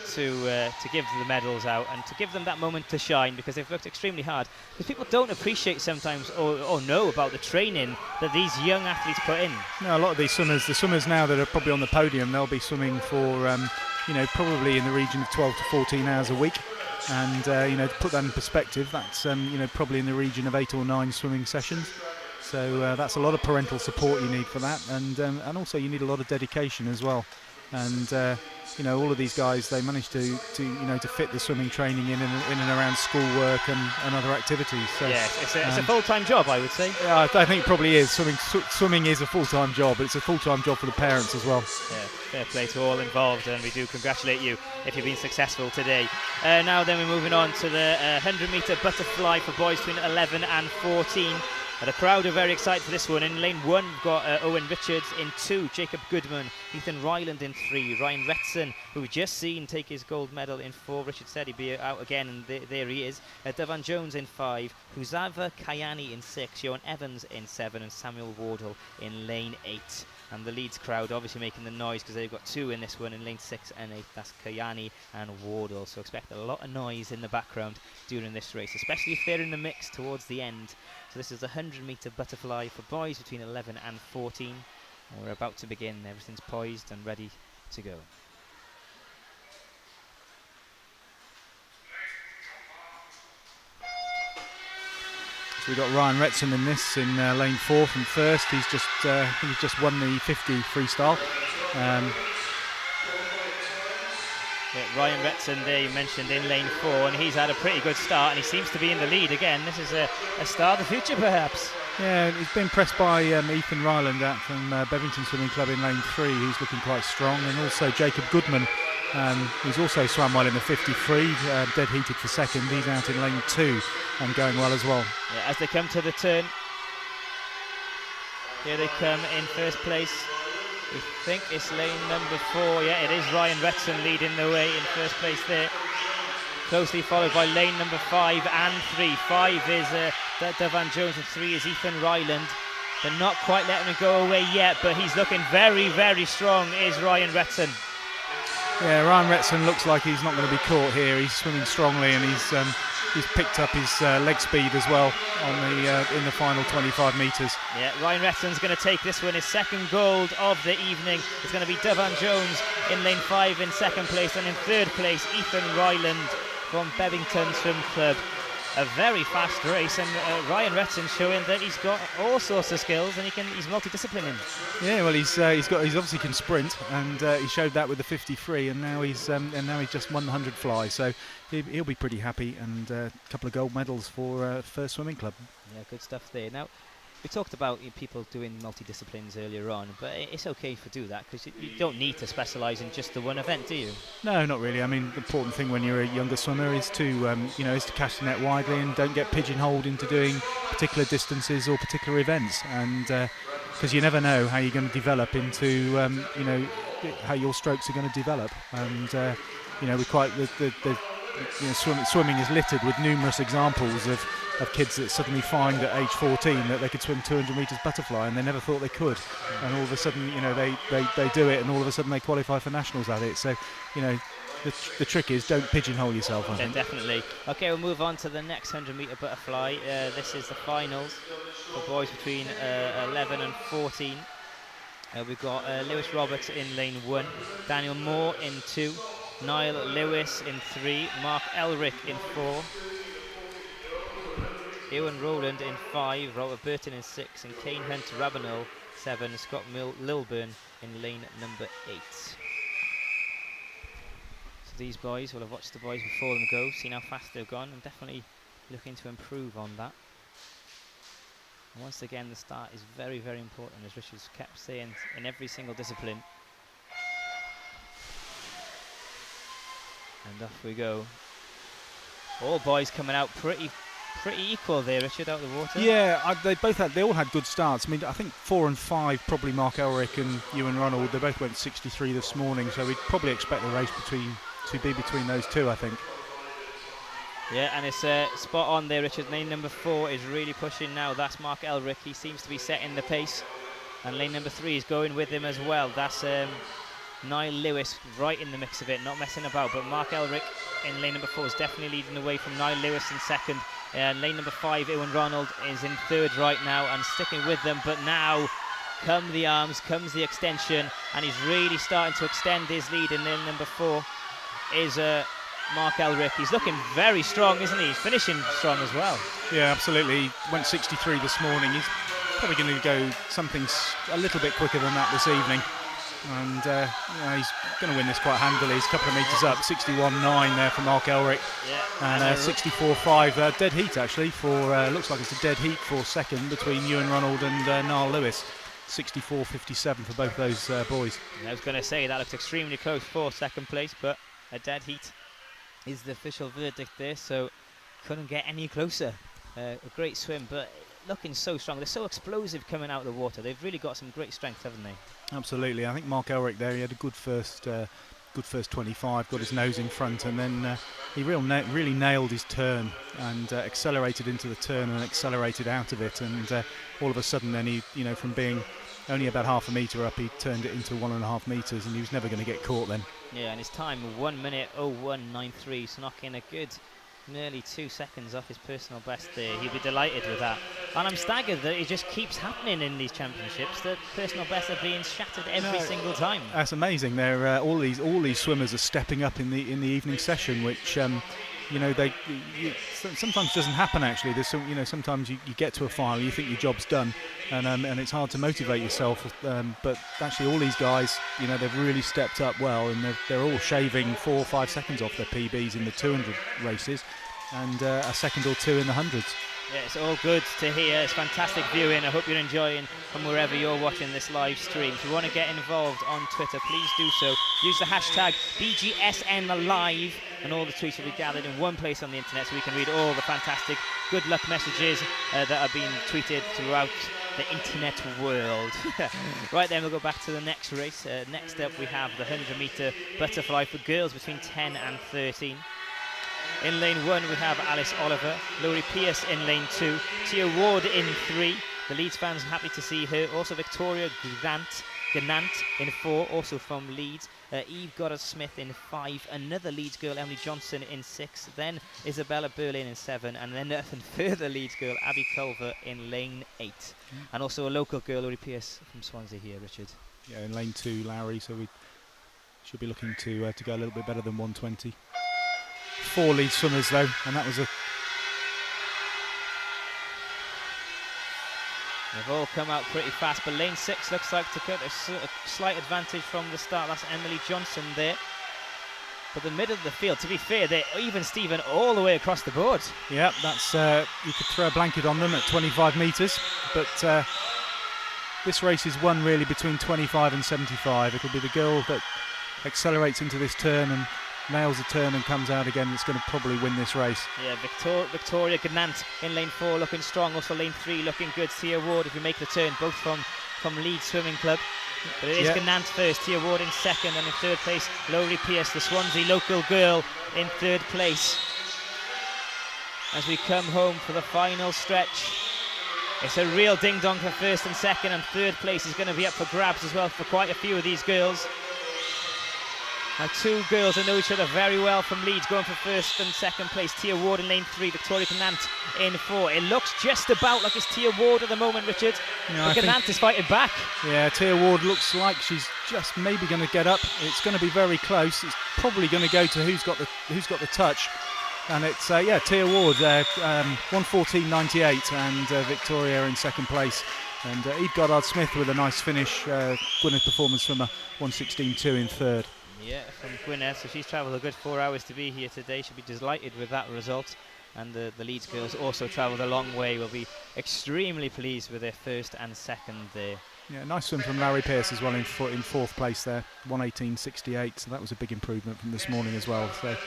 to give the medals out and to give them that moment to shine, because they've worked extremely hard. Because people don't appreciate sometimes or know about the training that these young athletes put in. No, a lot of these swimmers, the swimmers now that are probably on the podium, they'll be swimming for probably in the region of 12 to 14 hours a week. And to put that in perspective, that's probably in the region of 8 or 9 swimming sessions. So that's a lot of parental support you need for that, and also you need a lot of dedication as well. And all of these guys, they manage to fit the swimming training in and around schoolwork and other activities. So, yes, it's a full-time job, I would say. Yeah, I think it probably is. Swimming is a full-time job, but it's a full-time job for the parents as well. Yeah, fair play to all involved, and we do congratulate you if you've been successful today. Now then, we're moving on to the 100-metre butterfly for boys between 11 and 14. The crowd are very excited for this one. In lane 1, we've got Owen Richards. In 2, Jacob Goodman. Ethan Ryland in 3. Ryan Retson, who we've just seen take his gold medal in 4. Richard said he'd be out again, and there he is. Devan Jones in 5. Huzava Kayani in 6. Johan Evans in 7. And Samuel Wardle in lane 8. And the Leeds crowd obviously making the noise because they've got 2 in this one in lane 6 and 8. That's Kayani and Wardle. So expect a lot of noise in the background during this race, especially if they're in the mix towards the end. So this is a 100-metre butterfly for boys between 11 and 14. And we're about to begin. Everything's poised and ready to go. So we've got Ryan Retson in this in lane 4 from first. He's just I think he's just won the 50 freestyle. Ryan Retson there, you mentioned, in lane 4, and he's had a pretty good start, and he seems to be in the lead again. This is a star of the future, perhaps. Yeah, he's been pressed by Ethan Ryland out from Bevington Swimming Club in lane 3, who's looking quite strong, and also Jacob Goodman, who's also swam well in the 50 free, dead heated for second. He's out in lane 2 and going well as well. Yeah, as they come to the turn, here they come in first place. We think it's lane number 4. Yeah, it is Ryan Retson leading the way in first place there. Closely followed by lane number 5 and 3. 5 is Devan Jones and 3 is Ethan Ryland. They're not quite letting him go away yet, but he's looking very, very strong, is Ryan Retson. Yeah, Ryan Retson looks like he's not going to be caught here. He's swimming strongly, and he's picked up his leg speed as well on in the final 25 metres. Yeah, Ryan Retson's going to take this one, his second gold of the evening. It's going to be Dyfan Jones in lane 5 in second place, and in third place Ethan Ryland from Bebington Swim Club. A very fast race, and Ryan Retson showing that he's got all sorts of skills, and he's multidisciplining. Yeah, well, he's obviously can sprint, and he showed that with the 53, and now he's just won the 100 fly, so he'll be pretty happy, and a couple of gold medals for First Swimming Club. Yeah, good stuff there. Now, we talked about people doing multi-disciplines earlier on, but it's okay to do that because you don't need to specialise in just the one event, do you? No, not really. I mean, the important thing when you're a younger swimmer is to cast the net widely and don't get pigeonholed into doing particular distances or particular events, and because you never know how you're going to develop into how your strokes are going to develop, and swimming is littered with numerous examples of kids that suddenly find at age 14 that they could swim 200 metres butterfly, and they never thought they could, and all of a sudden they do it, and all of a sudden they qualify for nationals at it. So the trick is don't pigeonhole yourself. I think. Definitely. Okay, we'll move on to the next 100 metre butterfly. This is the finals for boys between 11 and 14. We've got Lewis Roberts in lane 1, Daniel Moore in 2, Niall Lewis in 3, Mark Elric in 4, Ewan Rowland in 5, Robert Burton in 6, and Kane Hunt Rabanel 7, Scott Lilburn in lane number 8. So these boys will have watched the boys before them go, seen how fast they've gone, and definitely looking to improve on that. And once again, the start is very, very important, as Richard's kept saying in every single discipline. And off we go. All boys coming out pretty equal there, Richard, out of the water. Yeah, they all had good starts. I mean, I think 4 and 5, probably Mark Elric and Ewan Ronald, they both went 63 this morning, so we'd probably expect the race to be between those two, I think. Yeah, and it's spot on there, Richard. Lane number 4 is really pushing now. That's Mark Elric. He seems to be setting the pace. And lane number 3 is going with him as well. That's Niall Lewis right in the mix of it, not messing about. But Mark Elric in lane number 4 is definitely leading the way from Niall Lewis in second. Lane number 5, Ewan Ronald, is in third right now and sticking with them. But now come the arms, comes the extension, and he's really starting to extend his lead in lane number 4 is Mark Elric. He's looking very strong, isn't he? He's finishing strong as well. Yeah, absolutely. He went 63 this morning. He's probably going to go something a little bit quicker than that this evening. And he's going to win this quite handily. He's a couple of metres up, 61.9 there for Mark Elric. Yeah. And 64.5, dead heat actually for, looks like it's a dead heat for second between Ewan Ronald and Niall Lewis. 64.57 for both those boys. I was going to say that looks extremely close for second place, but a dead heat is the official verdict there, so couldn't get any closer. A great swim, but looking so strong. They're so explosive coming out of the water. They've really got some great strength, haven't they? Absolutely. I think Mark Elric there, he had a good first 25, got his nose in front, and then he really nailed his turn and accelerated into the turn and accelerated out of it, and all of a sudden then he, from being only about half a metre up, he turned it into 1.5 metres, and he was never going to get caught then. Yeah, and his time 1 minute 01.93, so knocking a good nearly 2 seconds off his personal best there. He'll be delighted with that. And I'm staggered that it just keeps happening in these championships. The personal bests are being shattered every single time. That's amazing. They're all these swimmers are stepping up in the evening session, which sometimes doesn't happen actually. There's sometimes you get to a final, you think your job's done, and it's hard to motivate yourself. But actually, all these guys, they've really stepped up well, and they're all shaving 4 or 5 seconds off their PBs in the 200 races, and a second or two in the hundreds. Yeah, it's all good to hear. It's fantastic viewing. I hope you're enjoying from wherever you're watching this live stream. If you want to get involved on Twitter, please do so. Use the hashtag BGSNLive, and all the tweets will be gathered in one place on the internet, so we can read all the fantastic good luck messages that are being tweeted throughout the internet world. Right then, we'll go back to the next race. Next up, we have the 100-metre butterfly for girls between 10 and 13. In lane 1 we have Alice Oliver, Laurie Pierce in lane 2, Tia Ward in 3, the Leeds fans happy to see her. Also Victoria Gannant in 4, also from Leeds. Eve Goddard-Smith in 5, another Leeds girl, Emily Johnson in 6, then Isabella Berlin in 7, and then a further Leeds girl, Abby Culver in lane 8. And also a local girl, Laurie Pierce from Swansea here, Richard. Yeah, in lane 2, Lowry, so we should be looking to go a little bit better than 120. 4 lead swimmers though, and that was a... They've all come out pretty fast, but lane 6 looks like to get a slight advantage from the start. That's Emily Johnson there. But the middle of the field, to be fair, they're even Stephen all the way across the board. Yeah, that's you could throw a blanket on them at 25 metres, but this race is won really between 25 and 75. It'll be the girl that accelerates into this turn and nails a turn and comes out again that's going to probably win this race. Yeah, Victoria Gannant in lane 4 looking strong, also lane 3 looking good. Tia Ward, if you make the turn, both from Leeds Swimming Club. But it is Gannant first, Tia Ward in 2nd, and in 3rd place Laurie Pierce, the Swansea local girl, in 3rd place. As we come home for the final stretch, it's a real ding-dong for 1st and 2nd, and 3rd place is going to be up for grabs as well for quite a few of these girls. Now 2 girls that know each other very well from Leeds going for 1st and 2nd place. Tia Ward in lane 3, Victoria Gannant in 4. It looks just about like it's Tia Ward at the moment, Richard. Yeah, but Gannant is fighting back. Yeah, Tia Ward looks like she's just maybe going to get up. It's going to be very close. It's probably going to go to who's got the touch. And it's Tia Ward, 1:14.98, and Victoria in 2nd place. And Eve Goddard-Smith with a nice finish. Gwynedd Performance Swimmer, 1:16.2 in 3rd. Yeah, from Gwynedd, so she's travelled a good 4 hours to be here today. She'll be delighted with that result. And the Leeds girls also travelled a long way. Will be extremely pleased with their 1st and 2nd there. Yeah, nice swim from Larry Pierce as well in 4th place there, 1:18.68. So that was a big improvement from this morning as well. So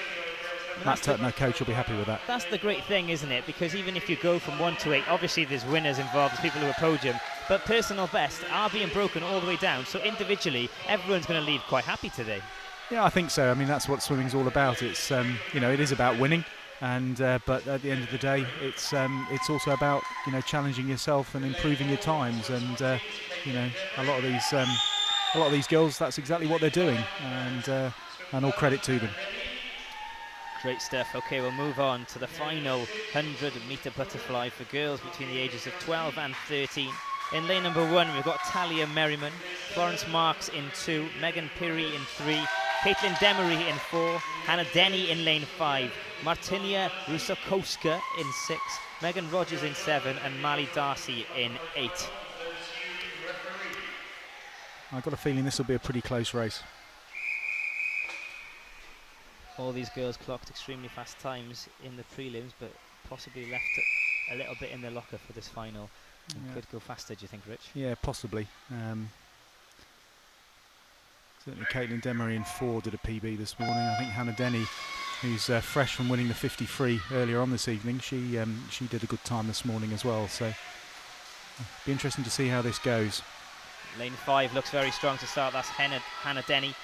Matt Tutner, coach, will be happy with that. That's the great thing, isn't it? Because even if you go from 1 to 8, obviously there's winners involved, there's people who are podium, but personal bests are being broken all the way down. So individually, everyone's going to leave quite happy today. Yeah, I think so. I mean, that's what swimming's all about. It's it is about winning, and but at the end of the day, it's also about challenging yourself and improving your times. And a lot of these girls, that's exactly what they're doing, and all credit to them. Great stuff. Okay, we'll move on to the final 100-metre butterfly for girls between the ages of 12 and 13. In lane number 1, we've got Talia Merriman, Florence Marks in 2, Megan Pirrie in 3, Caitlin Demery in 4, Hannah Denny in lane 5, Martinia Rusakowska in 6, Megan Rogers in 7, and Mali Darcy in 8. I've got a feeling this will be a pretty close race. All these girls clocked extremely fast times in the prelims, but possibly left a little bit in their locker for this final. Yeah. Could go faster, do you think, Rich? Yeah, possibly. Certainly Caitlin Demery in 4 did a PB this morning. I think Hannah Denny, who's fresh from winning the 50 earlier on this evening, she did a good time this morning as well. So be interesting to see how this goes. Lane 5 looks very strong to start. That's Hannah Denny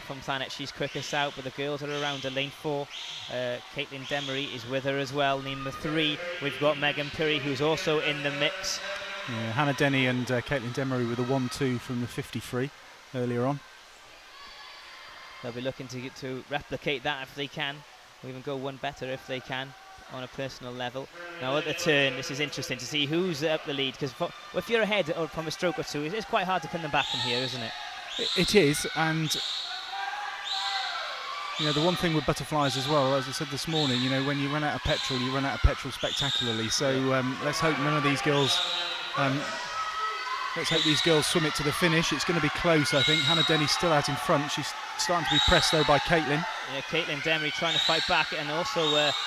from Thanet. She's quickest out, but the girls are around her. Lane 4, Caitlin Demery is with her as well. Lane number 3, we've got Megan Pirrie, who's also in the mix. Yeah, Hannah Denny and Caitlin Demery with a 1-2 from the 50 earlier on. They'll be looking to replicate that if they can, or even go one better if they can on a personal level. Now at the turn, this is interesting to see who's up the lead, because if you're ahead or from a stroke or two, it's quite hard to pin them back from here, isn't it? It is, and the one thing with butterflies as well, as I said this morning, when you run out of petrol, you run out of petrol spectacularly. So let's hope none of these girls. Let's hope these girls swim it to the finish. It's going to be close, I think. Hannah Denny's still out in front. She's starting to be pressed, though, by Caitlin. Yeah, Caitlin Demery trying to fight back. And also,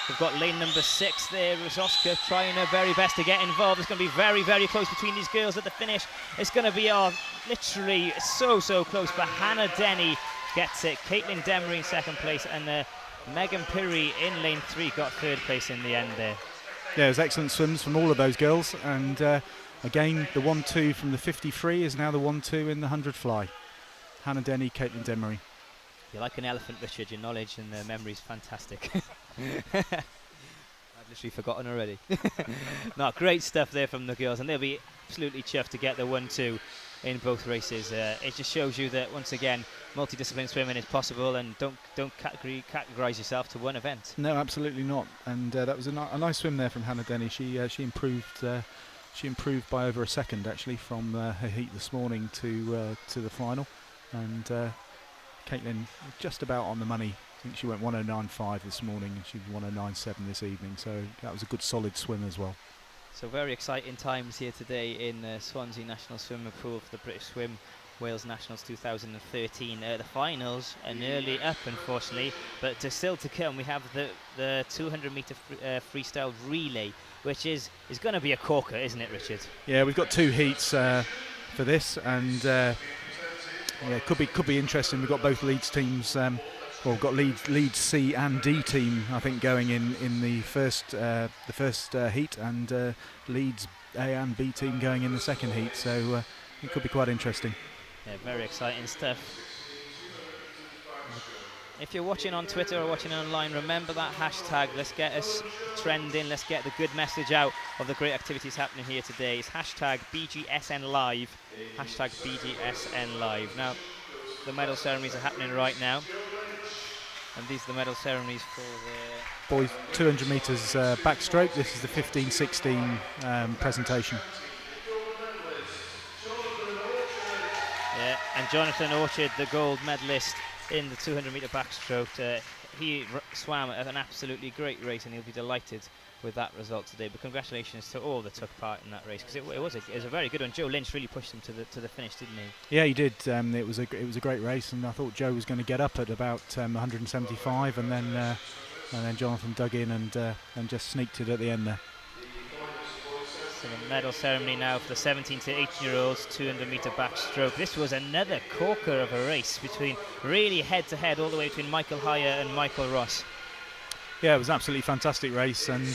we've got lane number 6 there, Rozoska, trying her very best to get involved. It's going to be very, very close between these girls at the finish. It's going to be literally so close. But Hannah Denny gets it. Caitlin Demery in 2nd place. And Megan Pirrie in lane 3 got 3rd place in the end there. Yeah, it was excellent swims from all of those girls. And again, the 1-2 from the 50 is now the 1-2 in the 100 fly. Hannah Denny, Caitlin Demery. You're like an elephant, Richard. Your knowledge and memory is fantastic. I've literally forgotten already. No, great stuff there from the girls, and they'll be absolutely chuffed to get the 1-2 in both races. It just shows you that, once again, multidiscipline swimming is possible, and don't categorise yourself to one event. No, absolutely not. And that was a nice swim there from Hannah Denny. She improved. She improved by over a second actually from her heat this morning to the final. And Caitlin just about on the money. I think she went 109.5 this morning, and she 109.7 this evening. So that was a good solid swim as well. So very exciting times here today in Swansea National Swimming Pool for the British Swim Wales Nationals 2013. The finals are nearly up, unfortunately, but still to come we have the 200 metre freestyle relay, which is going to be a corker, isn't it, Richard? Yeah, we've got 2 heats for this, and yeah, could be interesting. We've got both Leeds teams. Well, we've got Leeds C and D team, I think, going in the first heat, and Leeds A and B team going in the second heat. So it could be quite interesting. Yeah, very exciting stuff. If you're watching on Twitter or watching online, remember that hashtag. Let's get us trending. Let's get the good message out of the great activities happening here today. It's hashtag BGSN Live. Hashtag BGSN Live. Now, the medal ceremonies are happening right now. And these are the medal ceremonies for the boys 200 metres backstroke. This is the 15-16 presentation. Yeah, and Jonathan Orchard, the gold medalist in the 200 metre backstroke. He swam an absolutely great race, and he'll be delighted with that result today. But congratulations to all that took part in that race, because it was a very good one. Joe Lynch really pushed him to the finish, didn't he? Yeah, he did. It was a great race, and I thought Joe was going to get up at about 175, and then Jonathan dug in and just sneaked it at the end there. So the medal ceremony now for the 17 to 18-year-olds 200 metre backstroke. This was another corker of a race, between really head-to-head all the way between Michael Hyer and Michael Ross. Yeah, it was an absolutely fantastic race, and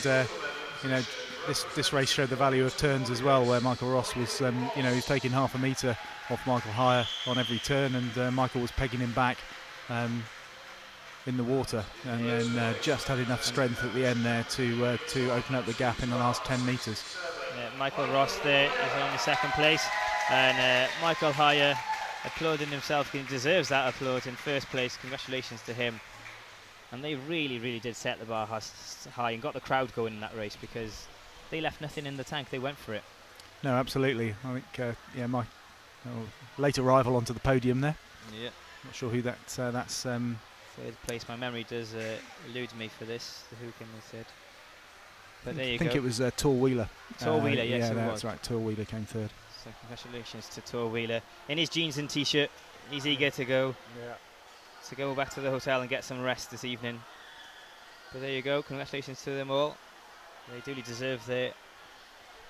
this race showed the value of turns as well, where Michael Ross was he was taking half a metre off Michael Hyer on every turn, and Michael was pegging him back in the water, and then just had enough strength at the end there to open up the gap in the last 10 metres. Michael Ross there is on the second place, and Michael Hyer applauding himself. He deserves that applause in first place. Congratulations to him. And they really, really did set the bar high and got the crowd going in that race, because they left nothing in the tank. They went for it. No, absolutely. I think my late arrival onto the podium there. Yeah. Not sure who that's. Third place. My memory does elude me for this. Who can we said? But there you go. I think it was Tor Wheeler. Tor Wheeler, yes, yeah, it that's was. right. Tor Wheeler came third. So congratulations to Tor Wheeler in his jeans and t-shirt. He's eager to go. Yeah. To go back to the hotel and get some rest this evening. But there you go. Congratulations to them all. They duly deserve their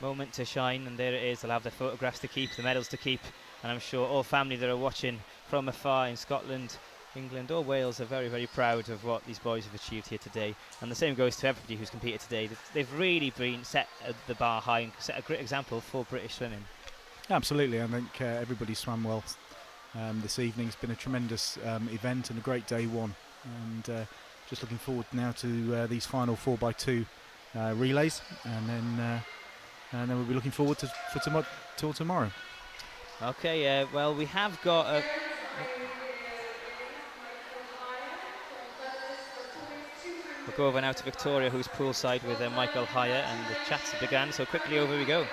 moment to shine, and there it is. They'll have their photographs to keep, the medals to keep, and I'm sure all family that are watching from afar in Scotland, England or Wales are very, very proud of what these boys have achieved here today. And the same goes to everybody who's competed today. They've really been set the bar high and set a great example for British swimming. Absolutely. I think everybody swam well this evening. It's been a tremendous event and a great day one. And just looking forward now to these final 4x2 relays, and then we'll be looking forward till tomorrow. Okay, well, we have got a... We'll go over now to Victoria, who's poolside with Michael Hyer, and the chats began, so quickly over we go.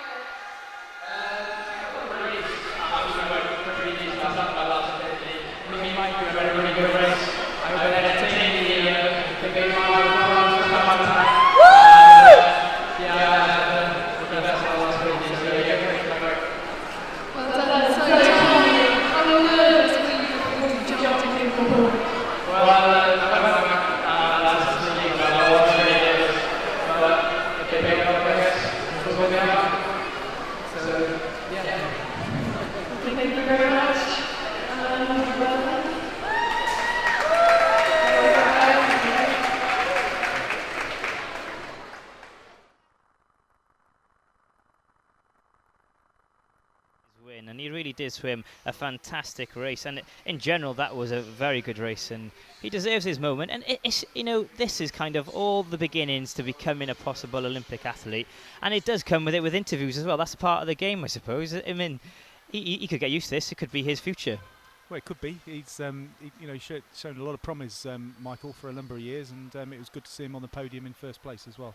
and he really did swim a fantastic race. And in general, that was a very good race, and he deserves his moment. And this is kind of all the beginnings to becoming a possible Olympic athlete, and it does come with interviews as well. That's part of the game, I suppose. I mean, he could get used to this. It could be his future. Well, it could be. He's shown a lot of promise, Michael, for a number of years, and it was good to see him on the podium in first place as well.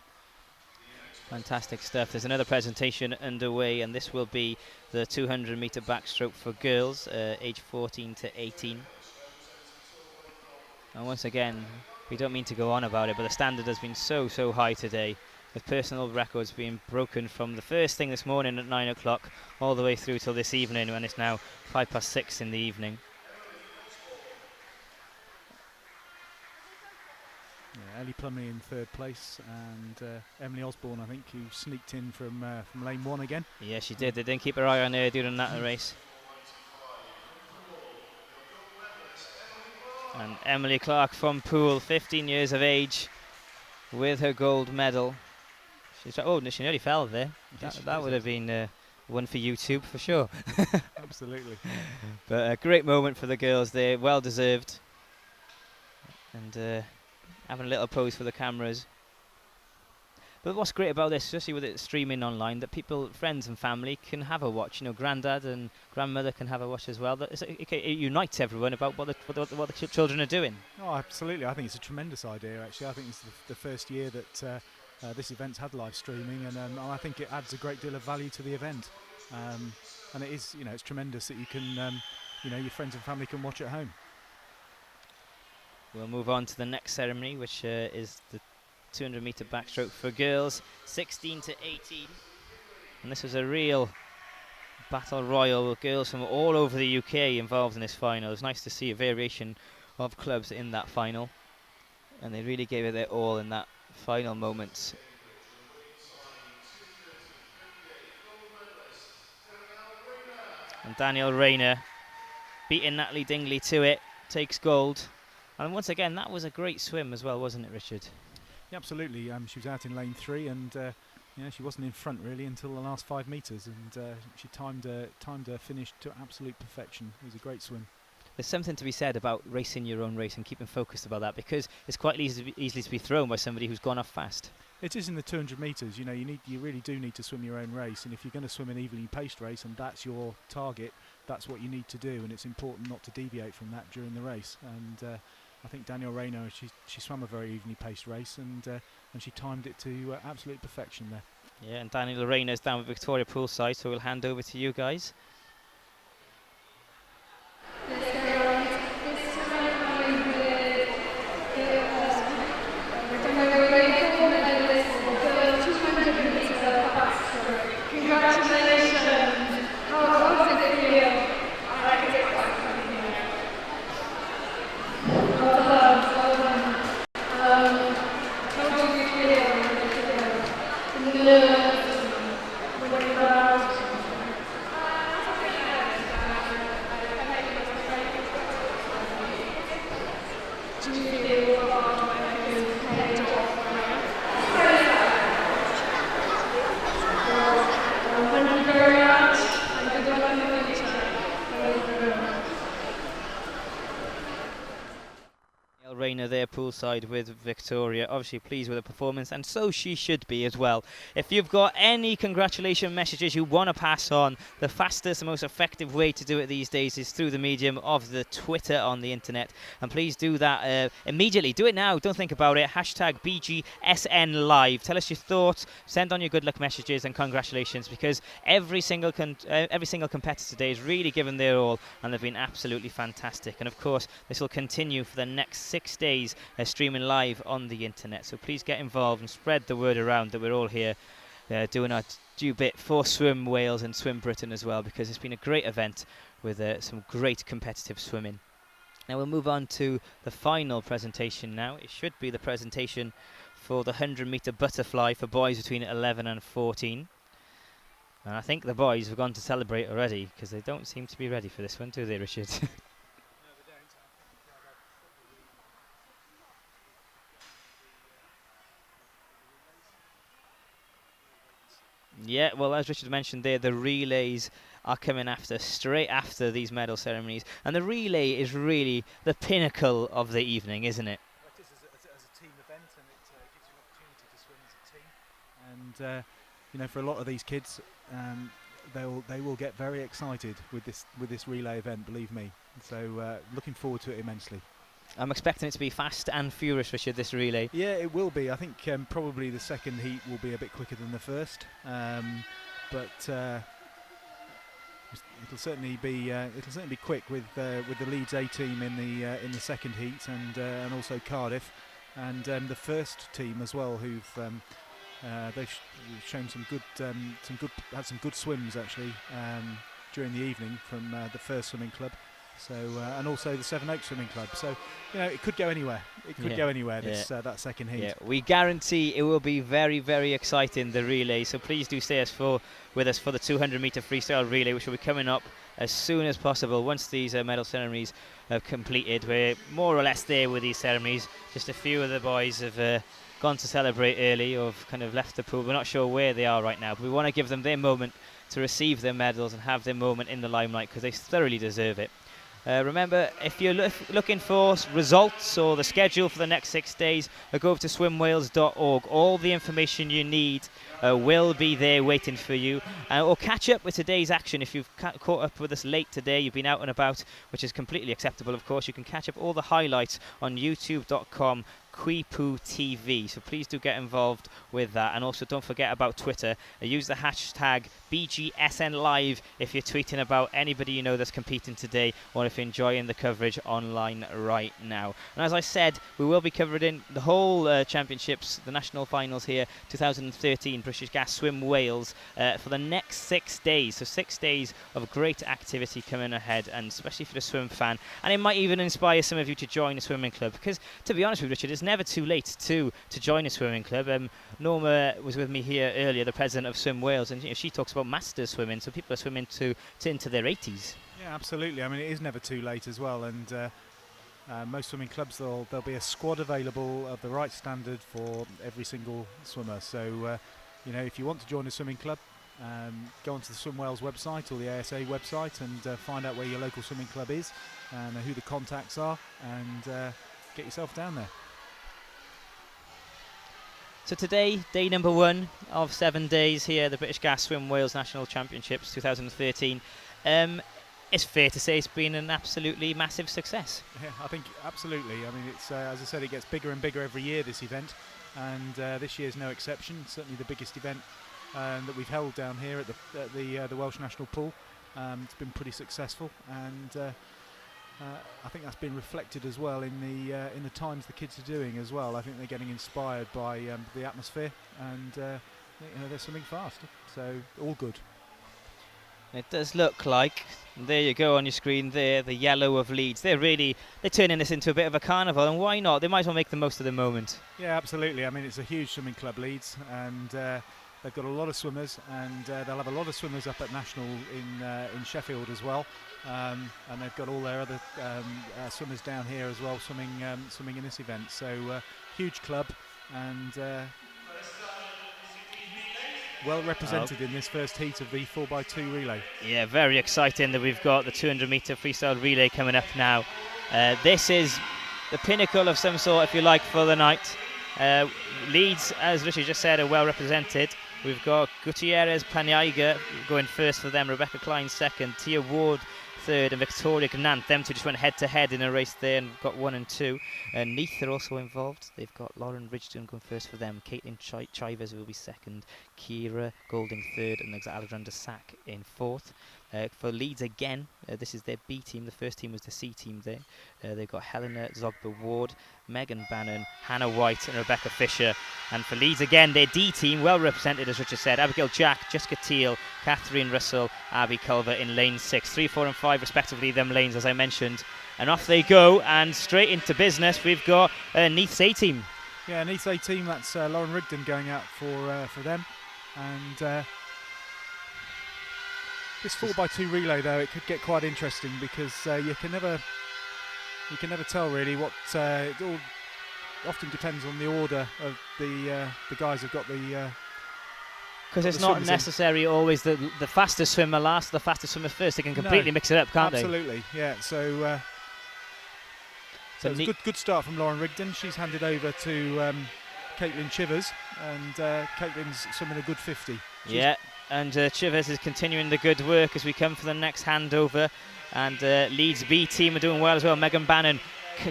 Fantastic stuff. There's another presentation underway, and this will be the 200-meter backstroke for girls, age 14 to 18. And once again, we don't mean to go on about it, but the standard has been so high today, with personal records being broken from the first thing this morning at 9 o'clock all the way through till this evening, when it's now 6:05 in the evening. Yeah, Ellie Plumley in third place, and Emily Osborne, I think, who sneaked in from lane 1 again. Yeah, she did. They didn't keep her eye on her during that race. And Emily Clark from Poole, 15 years of age, with her gold medal. She nearly fell there. That would have been one for YouTube for sure. Absolutely. But a great moment for the girls there, well deserved. And having a little pose for the cameras. But what's great about this, especially with it streaming online, that people, friends and family can have a watch. Granddad and grandmother can have a watch as well. It unites everyone about what the children are doing. Oh, absolutely. I think it's a tremendous idea, actually. I think it's the first year that this event's had live streaming, and I think it adds a great deal of value to the event. And it is, it's tremendous that you can, your friends and family can watch at home. We'll move on to the next ceremony, which is the 200-meter backstroke for girls, 16 to 18. And this was a real battle royal with girls from all over the UK involved in this final. It's nice to see a variation of clubs in that final, and they really gave it their all in that final moment. And Daniel Rayner, beating Natalie Dingley to it, takes gold. And once again, that was a great swim as well, wasn't it, Richard? Yeah, absolutely. She was out in lane 3, and she wasn't in front really until the last 5 metres, and she timed her finish to absolute perfection. It was a great swim. There's something to be said about racing your own race and keeping focused about that, because it's quite easily to be thrown by somebody who's gone off fast. It is in the 200 metres. You really do need to swim your own race, and if you're going to swim an evenly paced race and that's your target, that's what you need to do, and it's important not to deviate from that during the race. And I think Danielle Rayner, she swam a very evenly paced race, and she timed it to absolute perfection there. Yeah, and Danielle Rayner's down with Victoria poolside, so we'll hand over to you guys. Rayner there poolside with Victoria, obviously pleased with the performance, and so she should be as well. If you've got any congratulation messages you want to pass on, the fastest and most effective way to do it these days is through the medium of the Twitter on the internet, and please do that immediately. Do it now, don't think about it. Hashtag BGSN Live. Tell us your thoughts, send on your good luck messages and congratulations, because every single competitor today has really given their all, and they've been absolutely fantastic. And of course this will continue for the next 6 days streaming live on the internet, so please get involved and spread the word around that we're all here doing our due bit for Swim Wales and Swim Britain as well, because it's been a great event with some great competitive swimming. Now we'll move on to the final presentation now. It should be the presentation for the 100-meter butterfly for boys between 11 and 14. And I think the boys have gone to celebrate already, because they don't seem to be ready for this one, do they, Richard? Yeah, well, as Richard mentioned there, the relays are coming straight after these medal ceremonies. And the relay is really the pinnacle of the evening, isn't it? It is as a team event, and it gives you an opportunity to swim as a team. And you know, for a lot of these kids, they will get very excited with this relay event, believe me. So looking forward to it immensely. I'm expecting it to be fast and furious, Richard, this relay. Yeah, it will be. I think probably the second heat will be a bit quicker than the first, but it'll certainly be quick with the Leeds A team in the second heat, and also Cardiff, and the first team as well, who've they've shown had some good swims actually during the evening from the first swimming club. So and also the Seven Oaks Swimming Club. So you know, it could go anywhere. It could go anywhere. This that second heat. Yeah, we guarantee it will be very, very exciting, the relay. So please do stay with us for the 200-meter freestyle relay, which will be coming up as soon as possible. Once these medal ceremonies have completed, we're more or less there with these ceremonies. Just a few of the boys have gone to celebrate early, or have kind of left the pool. We're not sure where they are right now, but we want to give them their moment to receive their medals and have their moment in the limelight, because they thoroughly deserve it. Remember, if you're looking for results or the schedule for the next 6 days, go over to swimwales.org. All the information you need will be there waiting for you. Or catch up with today's action. If you've caught up with us late today, you've been out and about, which is completely acceptable, of course. You can catch up all the highlights on youtube.com Quipu TV, so please do get involved with that. And also don't forget about Twitter. Use the hashtag BGSNLive if you're tweeting about anybody you know that's competing today, or if you're enjoying the coverage online right now. And as I said, we will be covering the whole championships, the national finals here, 2013 British Gas Swim Wales, for the next 6 days. So 6 days of great activity coming ahead, and especially for the swim fan. And it might even inspire some of you to join a swimming club, because to be honest with you, Richard, it's never too late to join a swimming club. Norma was with me here earlier, the president of Swim Wales, and she talks about masters swimming, so people are swimming into their 80s. Yeah, absolutely. I mean, it is never too late as well, and most swimming clubs, there'll be a squad available of the right standard for every single swimmer. So you know, if you want to join a swimming club, go onto the Swim Wales website or the ASA website and find out where your local swimming club is and who the contacts are, and get yourself down there. So today, day number 1 of 7 days here, the British Gas Swim Wales National Championships 2013. It's fair to say it's been an absolutely massive success. Yeah, I think absolutely. I mean, it's as I said, it gets bigger and bigger every year, this event, and this year's no exception. Certainly the biggest event that we've held down here at the Welsh National Pool. It's been pretty successful, and I think that's been reflected as well in the times the kids are doing as well. I think they're getting inspired by the atmosphere, and you know, they're swimming fast. So all good. It does look like, there you go on your screen there, the yellow of Leeds. They're turning this into a bit of a carnival, and why not? They might as well make the most of the moment. Yeah, absolutely. I mean, it's a huge swimming club, Leeds, and they've got a lot of swimmers, and they'll have a lot of swimmers up at National in Sheffield as well. And they've got all their other swimmers down here as well, swimming in this event. So huge club, and well represented in this first heat of the 4x2 relay. Yeah, very exciting that we've got the 200-meter freestyle relay coming up now. This is the pinnacle of some sort, if you like, for the night. Leeds, as Richard just said, are well represented. We've got Gutierrez Paniaiga going first for them, Rebecca Klein second, Tia Ward third, and Victoria Gnant. Them two just went head-to-head in a race there and got 1 and 2. Neath are also involved. They've got Lauren Ridgeton going first for them. Caitlin Chivers will be second. Kira Golding third, and Alexandra Sack in fourth. For Leeds again, this is their B team. The first team was the C team there. They've got Helena Zogba Ward, Megan Bannon, Hannah White, and Rebecca Fisher. And for Leeds again, their D team, well represented, as Richard said, Abigail Jack, Jessica Teal, Catherine Russell, Abby Culver in lane 6. 3, 4 and 5 respectively, them lanes as I mentioned. And off they go, and straight into business. We've got Neath's A team. Yeah, Neath's A team, that's Lauren Rigdon going out for them. And this 4x2 relay, though, it could get quite interesting, because you can never tell really what. It all often depends on the order of the guys who've got the Because it's the not swimmers in. necessary always the fastest swimmer last, the fastest swimmer first. They can completely mix it up, can't Absolutely, yeah. So it was a good start from Lauren Rigdon. She's handed over to Caitlin Chivers, and Caitlin's swimming a good 50. Yeah, and Chivers is continuing the good work as we come for the next handover. And Leeds B team are doing well as well. Megan Bannon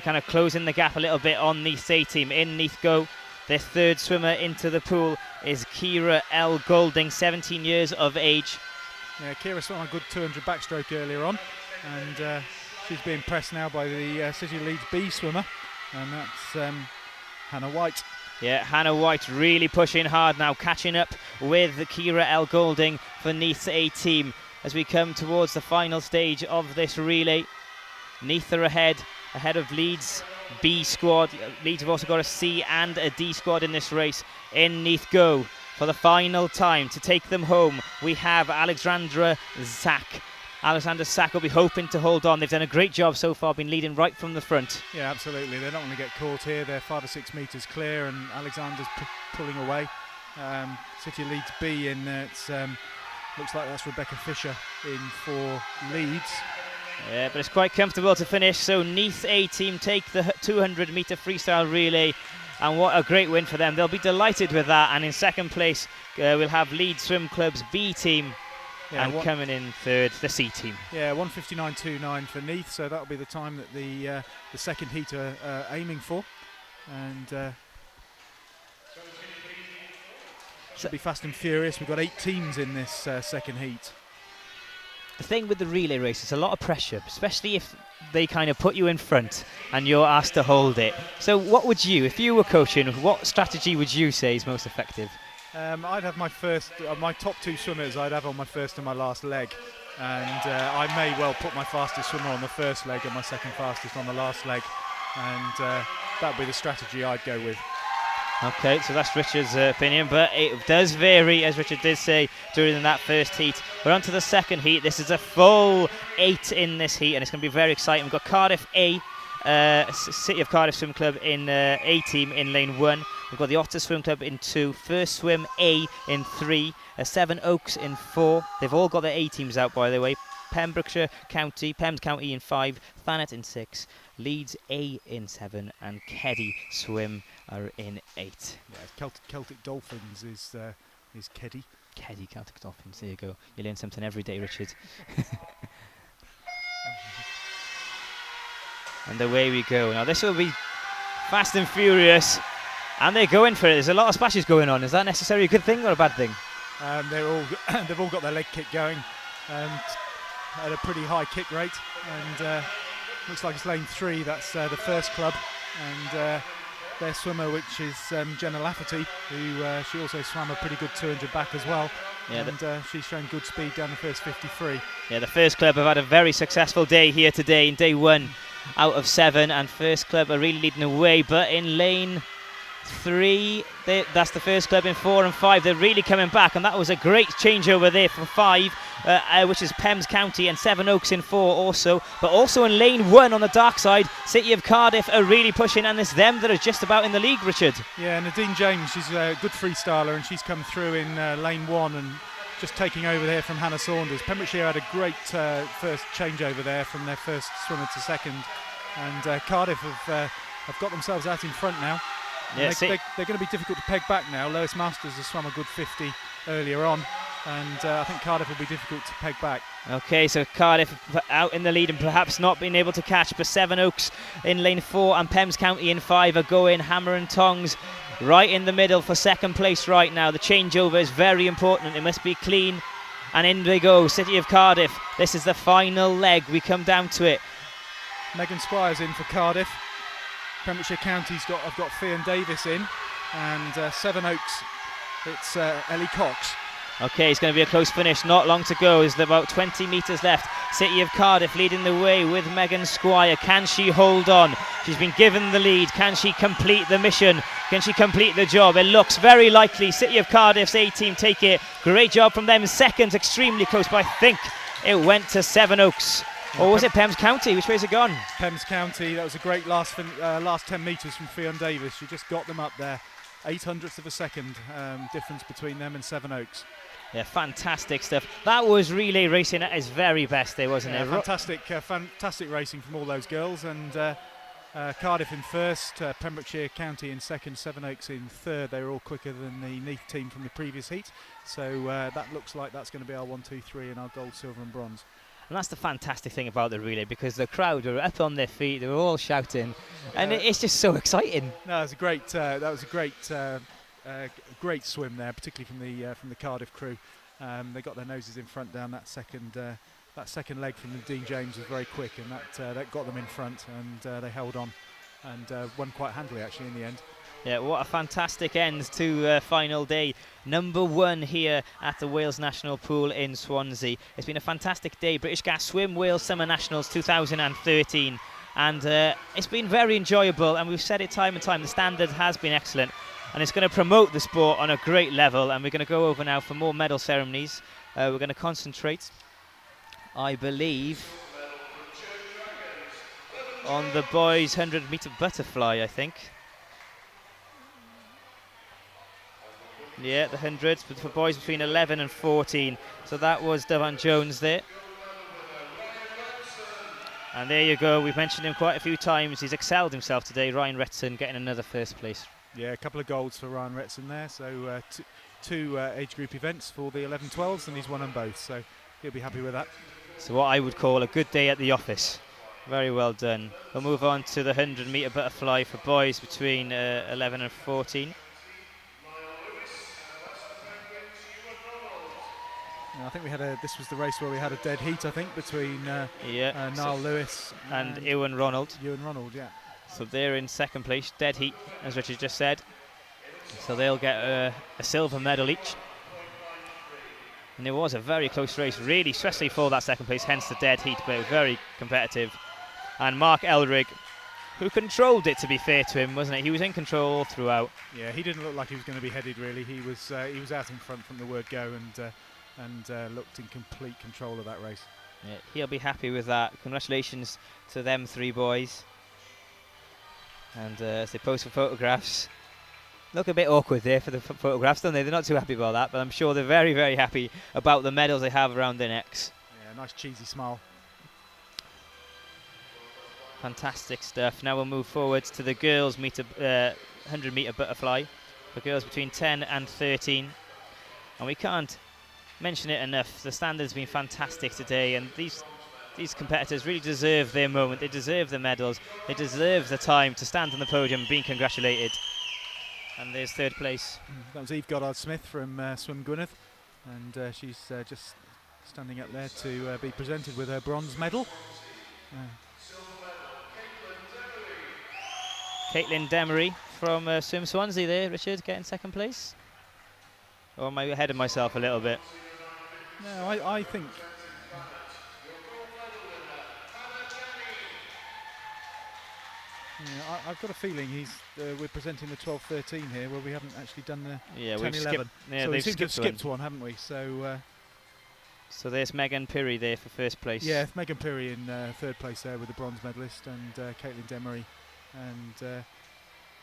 kind of closing the gap a little bit on Neath A team. In Neath go. Their third swimmer into the pool is Kira L. Golding, 17 years of age. Yeah, Kira swam a good 200 backstroke earlier on, and she's being pressed now by the City of Leeds B swimmer, and that's Hannah White. Yeah, Hannah White really pushing hard now, catching up with Kira L. Golding for Neath A team as we come towards the final stage of this relay. Neath are ahead of Leeds B squad. Leeds have also got a C and a D squad in this race. In Neath go for the final time to take them home. We have Alexandra Zack. Alexandra Zack will be hoping to hold on. They've done a great job so far, been leading right from the front. Yeah, absolutely. They're not going to get caught here. They're 5 or 6 metres clear, and Alexandra's pulling away. City of Leeds B in there. Looks like that's Rebecca Fisher in for Leeds. Yeah, but it's quite comfortable to finish. So Neath A team take the 200 metre freestyle relay, and what a great win for them. They'll be delighted with that. And in second place, we'll have Leeds Swim Club's B team, and coming in third, the C team. Yeah, 1:59.29 for Neath. So that'll be the time that the second heat are aiming for, and should be fast and furious. We've got 8 teams in this second heat. The thing with the relay race is a lot of pressure, especially if they kind of put you in front and you're asked to hold it. So what would you, if you were coaching, what strategy would you say is most effective? I'd have my top 2 swimmers I'd have on my first and my last leg, and I may well put my fastest swimmer on the first leg and my second fastest on the last leg, and that would be the strategy I'd go with. Okay, so that's Richard's opinion, but it does vary, as Richard did say during that first heat. We're on to the second heat. This is a full 8 in this heat, and it's going to be very exciting. We've got Cardiff A, City of Cardiff Swim Club in A team in lane 1. We've got the Otter Swim Club in 2, First Swim A in 3, Seven Oaks in 4. They've all got their A teams out, by the way. Pembrokeshire County, Pembs County in 5, Thanet in 6, Leeds A in 7, and Keddy Swim are in 8. Yeah, Celtic Dolphins is Keddy. Keddy, Celtic Dolphins, there you go. You learn something every day, Richard. And away we go. Now this will be fast and furious, and they're going for it. There's a lot of splashes going on. Is that necessarily a good thing or a bad thing? They've all got their leg kick going at a pretty high kick rate, and looks like it's lane 3. That's the first club, and their swimmer, which is Jenna Lafferty, who she also swam a pretty good 200 back as well. Yeah, and she's shown good speed down the first 53. Yeah, the First Club have had a very successful day here today in day 1 out of 7, and First Club are really leading the way, but in lane 3, that's the First Club in 4 and 5. They're really coming back, and that was a great changeover there for 5, which is Pembs County, and Seven Oaks in 4 also. But also in lane 1 on the dark side, City of Cardiff are really pushing, and it's them that are just about in the league, Richard. Yeah, Nadine James, she's a good freestyler, and she's come through in lane 1 and just taking over there from Hannah Saunders. Pembrokeshire had a great first changeover there from their first swimmer to second, and Cardiff have got themselves out in front now. Yeah, they're going to be difficult to peg back now. Lois Masters has swum a good 50 earlier on, and I think Cardiff will be difficult to peg back. Okay, so Cardiff out in the lead and perhaps not being able to catch, but Seven Oaks in lane 4 and Pembs County in 5 are going hammer and tongs right in the middle for second place right now. The changeover is very important. It must be clean, and in they go. City of Cardiff. This is the final leg. We come down to it. Megan Squires in for Cardiff. Pembrokeshire County's have got Fionn Davis in, and Seven Oaks, it's Ellie Cox. Okay, it's going to be a close finish. Not long to go. There's about 20 metres left. City of Cardiff leading the way with Megan Squire. Can she hold on? She's been given the lead. Can she complete the mission? Can she complete the job? It looks very likely. City of Cardiff's A-team take it. Great job from them. Second, extremely close, but I think it went to Seven Oaks. Or was it Pembs County? Which way has it gone? Pembs County. That was a great last 10 metres from Fionn Davis. She just got them up there. 8/100th of a second difference between them and Sevenoaks. Yeah, fantastic stuff. That was relay racing at its very best there, wasn't it? Fantastic racing from all those girls. And Cardiff in first, Pembrokeshire County in second, Sevenoaks in third. They were all quicker than the Neath team from the previous heat. So that looks like that's going to be our 1, 2, 3 and our gold, silver and bronze. And that's the fantastic thing about the relay, because the crowd were up on their feet, they were all shouting, and it's just so exciting. No, it was a great swim there, particularly from the Cardiff crew. They got their noses in front down that second leg from the Dean James was very quick, and that got them in front, and they held on and won quite handily actually in the end. Yeah, what a fantastic end to final day. Number 1 here at the Wales National Pool in Swansea. It's been a fantastic day. British Gas Swim Wales Summer Nationals 2013. And it's been very enjoyable, and we've said it time and time, the standard has been excellent. And it's going to promote the sport on a great level. And we're going to go over now for more medal ceremonies. We're going to concentrate, I believe, on the boys' 100-metre butterfly, I think. Yeah, the 100s, but for boys between 11 and 14. So that was Dyfan Jones there. And there you go, we've mentioned him quite a few times. He's excelled himself today. Ryan Retson getting another first place. Yeah, a couple of golds for Ryan Retson there. So two age group events for the 11-12s, and he's won them both. So he'll be happy with that. So what I would call a good day at the office. Very well done. We'll move on to the 100-metre butterfly for boys between 11 and 14. I think this was the race where we had a dead heat, I think, between Niall Lewis and Ewan Ronald. Ewan Ronald, yeah. So they're in second place, dead heat, as Richard just said. So they'll get a silver medal each. And it was a very close race, really, especially for that second place, hence the dead heat, but very competitive. And Mark Elrig, who controlled it, to be fair to him, wasn't it? He was in control throughout. Yeah, he didn't look like he was going to be headed, really. He was out in front from the word go, and looked in complete control of that race. Yeah, he'll be happy with that. Congratulations to them 3 boys. And as they pose for photographs, look a bit awkward there for the photographs, don't they? They're not too happy about that, but I'm sure they're very, very happy about the medals they have around their necks. Yeah, nice cheesy smile. Fantastic stuff. Now we'll move forwards to the girls' 100-metre butterfly for girls between 10 and 13. And we can't mention it enough. The standard's been fantastic today, and these competitors really deserve their moment. They deserve the medals. They deserve the time to stand on the podium being congratulated. And there's third place. That was Eve Goddard-Smith from Swim Gwynedd, and she's just standing up there to be presented with her bronze medal. Caitlin Demery from Swim Swansea there, Richard, getting second place. Or am I ahead of myself a little bit? No, I think... Yeah, I've got a feeling we're presenting the 12-13 here, where we haven't actually done the 10-11. Yeah, so we seem to have skipped one, haven't we? So there's Megan Pirrie there for first place. Yeah, Megan Pirrie in third place there with the bronze medalist, and Caitlin Demery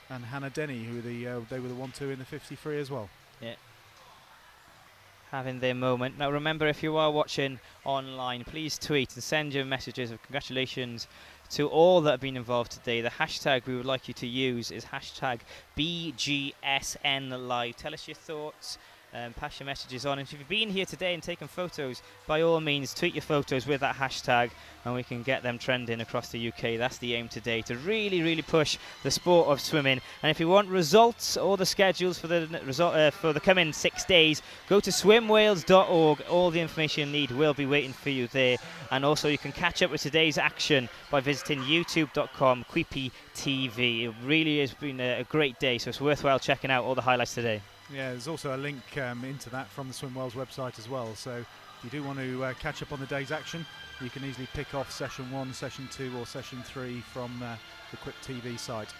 and Hannah Denny, who they were the 1-2 in the 50-free as well. Yeah. Having their moment. Now remember, if you are watching online, please tweet and send your messages of congratulations to all that have been involved today. The hashtag we would like you to use is hashtag BGSNLive. Tell us your thoughts. Pass your messages on, and if you've been here today and taken photos, by all means tweet your photos with that hashtag, and we can get them trending across the UK. That's the aim today, to really push the sport of swimming. And if you want results or the schedules for the coming 6 days, go to swimwales.org. All the information you need will be waiting for you there. And also you can catch up with today's action by visiting youtube.com/QuippyTV. It really has been a great day, so it's worthwhile checking out all the highlights today. Yeah, there's also a link into that from the Swim Wales website as well. So if you do want to catch up on the day's action, you can easily pick off session 1, session 2 or session 3 from the Quip TV site.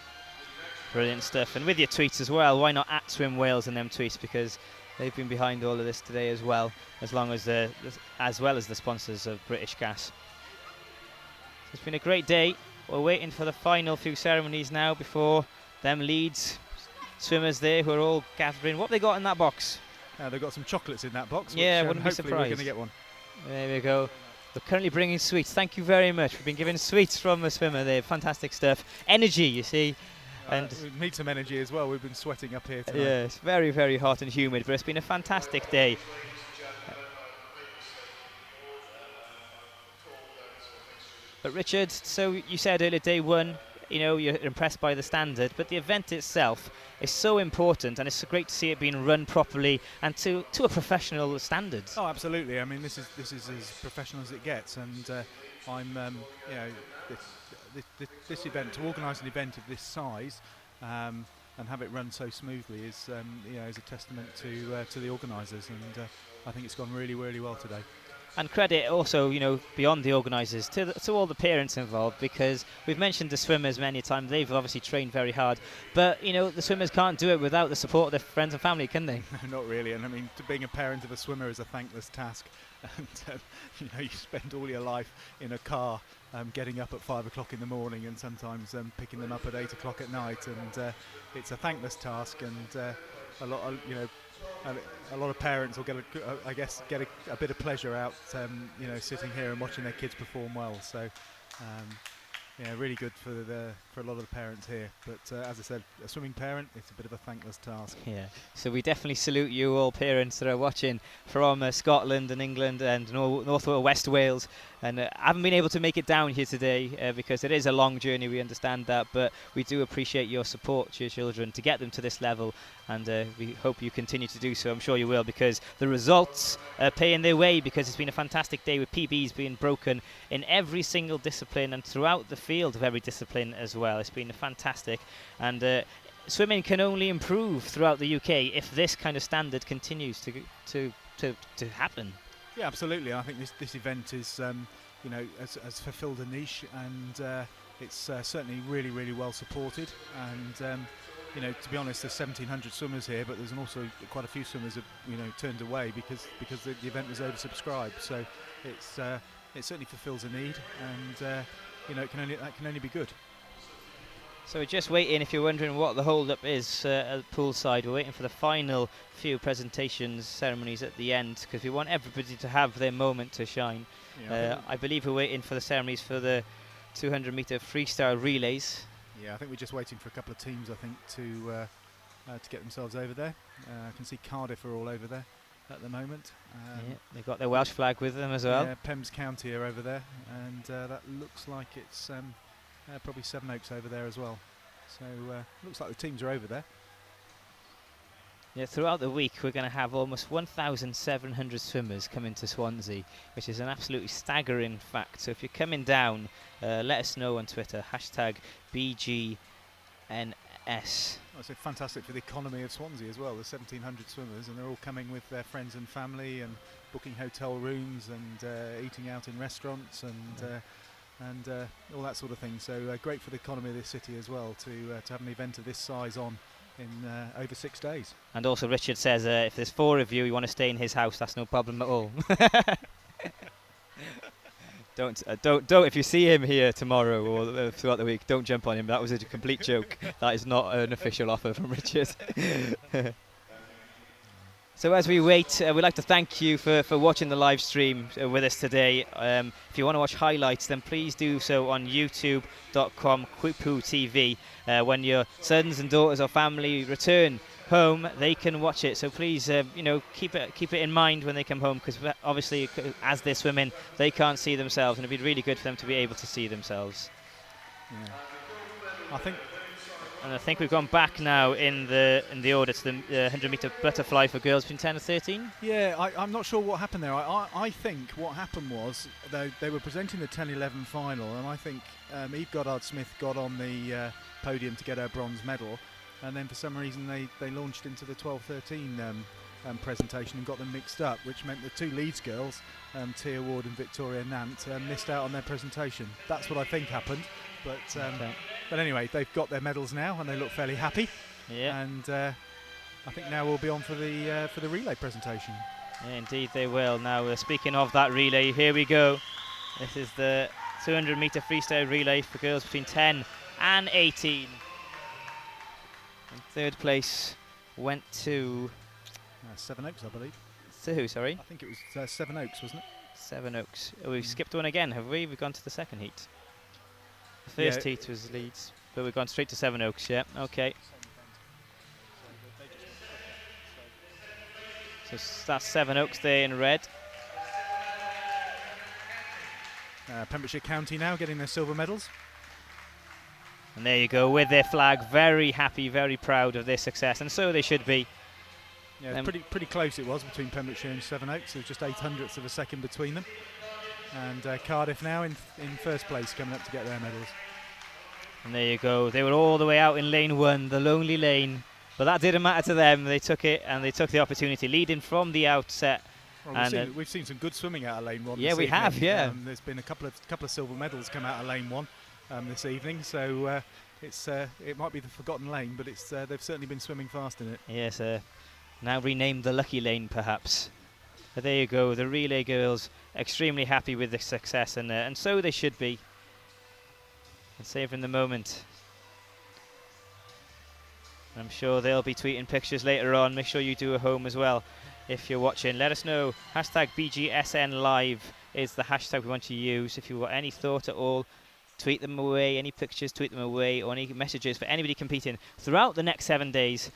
Brilliant stuff. And with your tweets as well, why not at Swim Wales and them tweets, because they've been behind all of this today as well, as well as the sponsors of British Gas. So it's been a great day. We're waiting for the final few ceremonies now before them leads swimmers there who are all gathering. What have they got in that box? They've got some chocolates in that box. Yeah, which, wouldn't be hopefully surprised. We're going to get one. There we go. We're currently bringing sweets. Thank you very much. We've been given sweets from the swimmer there. Fantastic stuff. Energy, you see. And we need some energy as well. We've been sweating up here tonight. yeah, it's very, very hot and humid, but it's been a fantastic day. But Richard, so you said earlier, day one, you know, you're impressed by the standard, but the event itself is so important, and it's so great to see it being run properly and to a professional standard. Oh, absolutely. I mean, this is as professional as it gets, and I'm, you know, this event, to organise an event of this size and have it run so smoothly is, you know, is a testament to the organisers, and I think it's gone really, really well today. And credit also, you know, beyond the organisers, to all the parents involved, because we've mentioned the swimmers many times. They've obviously trained very hard, but you know, the swimmers can't do it without the support of their friends and family, can they? Not really. And I mean, being a parent of a swimmer is a thankless task, and you know, you spend all your life in a car, getting up at 5 o'clock in the morning, and sometimes picking them up at 8 o'clock at night, and it's a thankless task, and a lot of, you know, a lot of parents will get a bit of pleasure out, you know, sitting here and watching their kids perform well. So, yeah, really good for a lot of the parents here. But as I said, a swimming parent, it's a bit of a thankless task. Yeah. So we definitely salute you all parents that are watching from Scotland and England and North or West Wales. And I haven't been able to make it down here today because it is a long journey. We understand that, but we do appreciate your support to your children to get them to this level, and we hope you continue to do so. I'm sure you will, because the results are paying their way, because it's been a fantastic day with PBs being broken in every single discipline and throughout the field of every discipline as well. It's been fantastic, and swimming can only improve throughout the UK if this kind of standard continues to happen. Yeah, absolutely. I think this event is, you know, has fulfilled a niche, and it's certainly really, really well supported. And you know, to be honest, there's 1,700 swimmers here, but there's also quite a few swimmers have, you know, turned away because the event was oversubscribed. So it certainly fulfills a need, and you know, that can only be good. So we're just waiting, if you're wondering what the hold-up is at the poolside, we're waiting for the final few presentations, ceremonies at the end, because we want everybody to have their moment to shine. Yeah, I believe we're waiting for the ceremonies for the 200-metre freestyle relays. Yeah, I think we're just waiting for a couple of teams, I think, to get themselves over there. I can see Cardiff are all over there at the moment. Yeah, they've got their Welsh flag with them as well. Yeah, Pembs County are over there, and that looks like it's probably Sevenoaks over there as well. So looks like the teams are over there. Yeah, throughout the week we're going to have almost 1,700 swimmers coming to Swansea, which is an absolutely staggering fact. So if you're coming down, let us know on Twitter, #BGNS. Well, it's fantastic for the economy of Swansea as well. There's 1,700 swimmers, and they're all coming with their friends and family, and booking hotel rooms, and eating out in restaurants, and all that sort of thing. So great for the economy of this city as well to have an event of this size on in over 6 days. And also Richard says if there's 4 of you, you want to stay in his house, that's no problem at all. Don't if you see him here tomorrow or throughout the week, don't jump on him. That was a complete joke. That is not an official offer from Richard. So as we wait, we'd like to thank you for watching the live stream with us today. If you want to watch highlights, then please do so on youtube.com/Kwipu TV. When your sons and daughters or family return home, they can watch it. So please, you know, keep it in mind when they come home, because obviously, as they're swimming, they can't see themselves, and it'd be really good for them to be able to see themselves. Yeah. I think we've gone back now in the order to the 100-metre butterfly for girls between 10 and 13. Yeah, I'm not sure what happened there. I think what happened was they were presenting the 10-11 final, and I think Eve Goddard-Smith got on the podium to get her bronze medal, and then for some reason they launched into the 12-13 presentation and got them mixed up, which meant the 2 Leeds girls, Tia Ward and Victoria Nant, missed out on their presentation. That's what I think happened. But anyway, they've got their medals now, and they look fairly happy. Yeah. And I think now we'll be on for the relay presentation. Yeah, indeed they will. Now, speaking of that relay, here we go. This is the 200-metre freestyle relay for girls between 10 and 18. And third place went to... Sevenoaks, I believe. To who, sorry? I think it was Sevenoaks, wasn't it? Sevenoaks. Oh, we've skipped one again, have we? We've gone to the second heat. The first heat was Leeds, but we've gone straight to Sevenoaks, yeah, okay. So that's Sevenoaks there in red. Pembrokeshire County now getting their silver medals. And there you go, with their flag, very happy, very proud of their success, and so they should be. Yeah, pretty close it was between Pembrokeshire and Sevenoaks. There was just 0.08 of a second between them. And Cardiff now in first place, coming up to get their medals. And there you go, they were all the way out in lane 1, the lonely lane, but that didn't matter to them. They took it, and they took the opportunity, leading from the outset. Well, we've seen some good swimming out of lane 1. Yeah, we have. Yeah, there's been a couple of silver medals come out of lane 1 this evening. So it might be the forgotten lane, but they've certainly been swimming fast in it. Yes, now renamed the lucky lane, perhaps. But there you go, the relay girls extremely happy with the success, and so they should be. And savouring the moment. I'm sure they'll be tweeting pictures later on. Make sure you do at home as well. If you're watching, let us know. Hashtag BGSN Live is the hashtag we want to use. If you've got any thought at all, tweet them away. Any pictures, tweet them away. Or any messages for anybody competing throughout the next 7 days.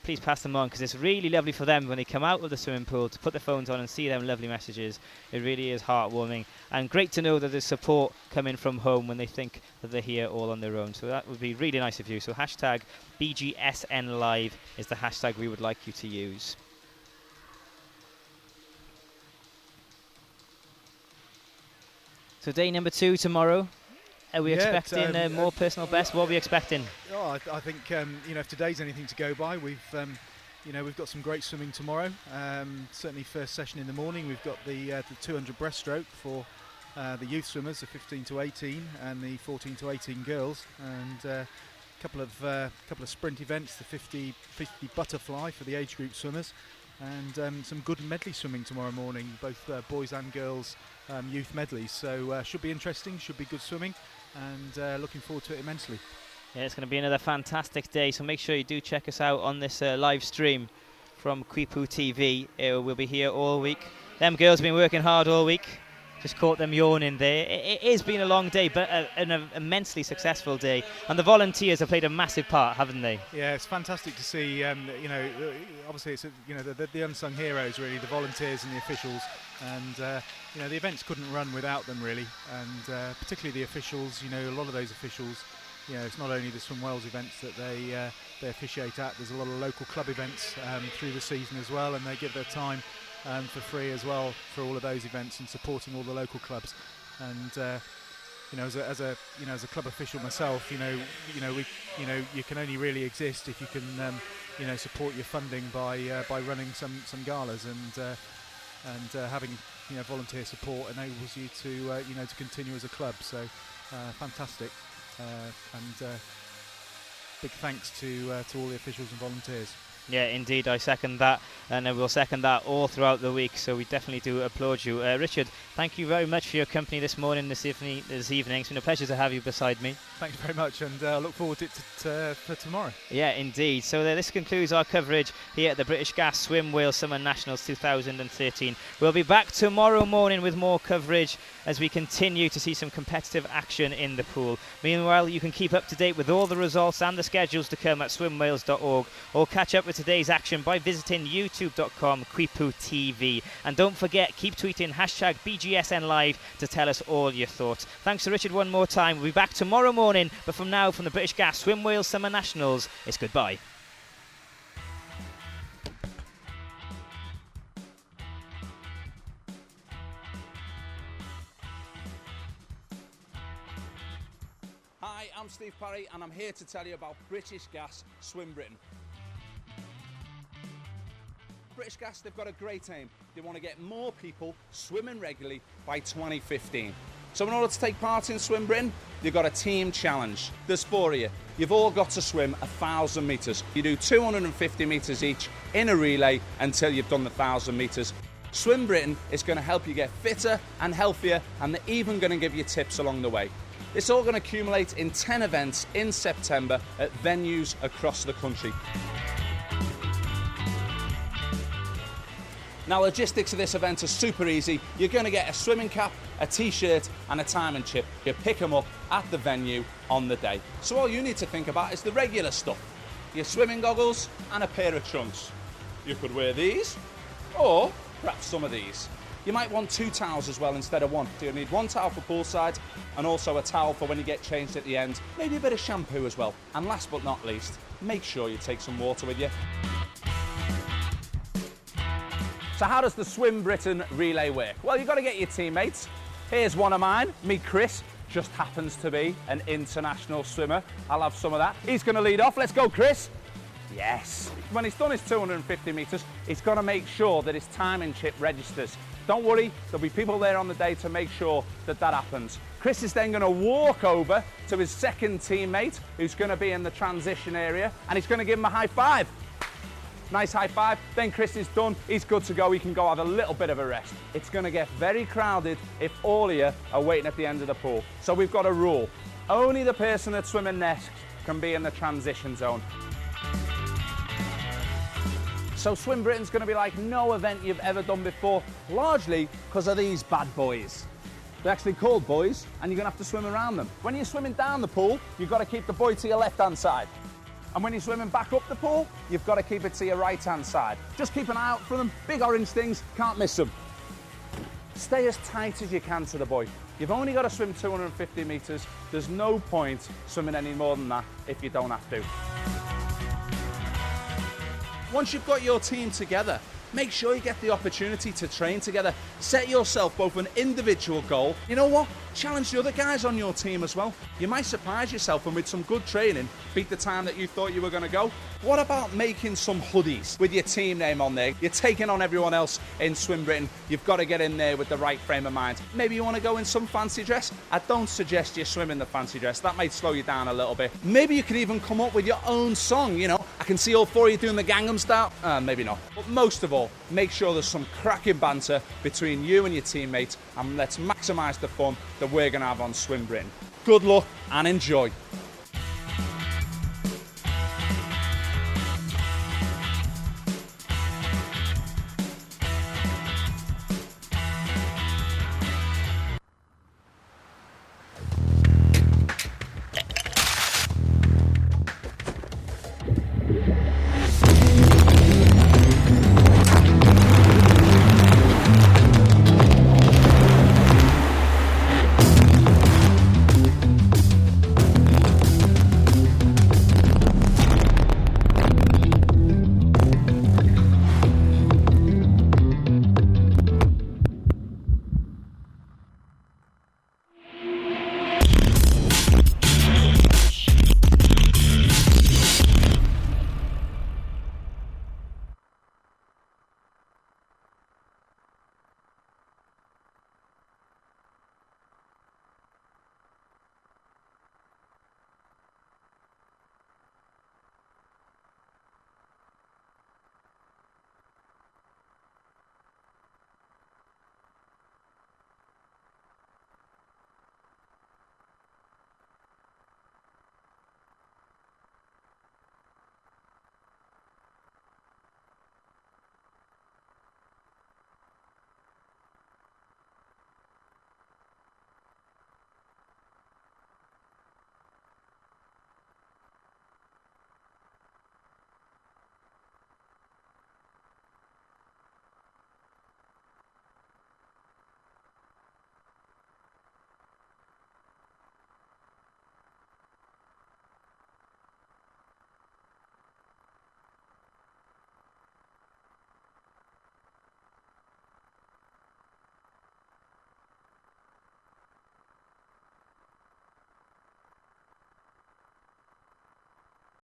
Please pass them on, because it's really lovely for them when they come out of the swimming pool to put their phones on and see them lovely messages. It really is heartwarming, and great to know that there's support coming from home when they think that they're here all on their own. So that would be really nice of you. So hashtag BGSN Live is the hashtag we would like you to use. So day number 2 tomorrow. Are we expecting more personal best? What are we expecting? Oh, I think if today's anything to go by, we've got some great swimming tomorrow. Certainly, first session in the morning, we've got the 200 breaststroke for the youth swimmers, the 15 to 18, and the 14 to 18 girls, and a couple of sprint events, the 50 butterfly for the age group swimmers, and some good medley swimming tomorrow morning, both boys and girls youth medleys. So should be interesting, should be good swimming. And looking forward to it immensely. Yeah, it's going to be another fantastic day, so make sure you do check us out on this live stream from Quipu TV. We'll be here all week. Them girls have been working hard all week. Just caught them yawning there. It has been a long day, but an immensely successful day. And the volunteers have played a massive part, haven't they? Yeah, it's fantastic to see. Obviously, it's the unsung heroes, really, the volunteers and the officials. And the events couldn't run without them, really. And particularly the officials. A lot of those officials. It's not only the Swim Wales events that they officiate at. There's a lot of local club events through the season as well, and they give their time for free as well for all of those events and supporting all the local clubs. And as a club official myself, you can only really exist if you can support your funding by running some galas, and having volunteer support enables you to continue as a club. So fantastic, and big thanks to all the officials and volunteers. Yeah, indeed, I second that, and we'll second that all throughout the week, so we definitely do applaud you. Richard, thank you very much for your company this morning, this evening. It's been a pleasure to have you beside me. Thanks very much, and look forward to it for tomorrow. Yeah, indeed. So this concludes our coverage here at the British Gas Swim Wales Summer Nationals 2013. We'll be back tomorrow morning with more coverage as we continue to see some competitive action in the pool. Meanwhile, you can keep up to date with all the results and the schedules to come at swimwales.org, or catch up with today's action by visiting youtube.com Quipu TV. And don't forget, keep tweeting hashtag BGSN Live to tell us all your thoughts. Thanks to Richard one more time. We'll be back tomorrow morning, but from now, from the British Gas Swim Wales Summer Nationals, it's goodbye. Hi, I'm Steve Parry, and I'm here to tell you about British Gas Swim Britain. British Gas, they've got a great aim. They want to get more people swimming regularly by 2015. So in order to take part in Swim Britain, you've got a team challenge. There's 4 of you. You've all got to swim 1,000 metres. You do 250 metres each in a relay until you've done the 1,000 metres. Swim Britain is going to help you get fitter and healthier, and they're even going to give you tips along the way. It's all going to accumulate in 10 events in September at venues across the country. Now, logistics of this event are super easy. You're going to get a swimming cap, a t-shirt and a timing chip. You pick them up at the venue on the day. So all you need to think about is the regular stuff. Your swimming goggles and a pair of trunks. You could wear these or perhaps some of these. You might want 2 towels as well instead of 1. So you'll need 1 towel for poolside and also a towel for when you get changed at the end. Maybe a bit of shampoo as well. And last but not least, make sure you take some water with you. So how does the Swim Britain relay work? Well, you've got to get your teammates. Here's one of mine, me Chris, just happens to be an international swimmer. I'll have some of that. He's going to lead off. Let's go, Chris. Yes. When he's done his 250 metres, he's got to make sure that his timing chip registers. Don't worry, there'll be people there on the day to make sure that that happens. Chris is then going to walk over to his second teammate, who's going to be in the transition area, and he's going to give him a high five. Nice high five. Then Chris is done. He's good to go. He can go have a little bit of a rest. It's going to get very crowded if all of you are waiting at the end of the pool. So we've got a rule. Only the person that's swimming next can be in the transition zone. So Swim Britain's going to be like no event you've ever done before, largely because of these bad boys. They're actually called buoys, and you're going to have to swim around them. When you're swimming down the pool, you've got to keep the buoy to your left-hand side. And when you're swimming back up the pool, you've got to keep it to your right-hand side. Just keep an eye out for them. Big orange things, can't miss them. Stay as tight as you can to the buoy. You've only got to swim 250 metres. There's no point swimming any more than that if you don't have to. Once you've got your team together, make sure you get the opportunity to train together. Set yourself both an individual goal. You know what? Challenge the other guys on your team as well. You might surprise yourself and with some good training, beat the time that you thought you were going to go. What about making some hoodies with your team name on there? You're taking on everyone else in Swim Britain. You've got to get in there with the right frame of mind. Maybe you want to go in some fancy dress. I don't suggest you swim in the fancy dress. That might slow you down a little bit. Maybe you can even come up with your own song, you know. I can see all 4 of you doing the Gangnam Style. Maybe not. But most of all, make sure there's some cracking banter between you and your teammates, and let's maximise the fun that we're going to have on Swim Britain. Good luck and enjoy.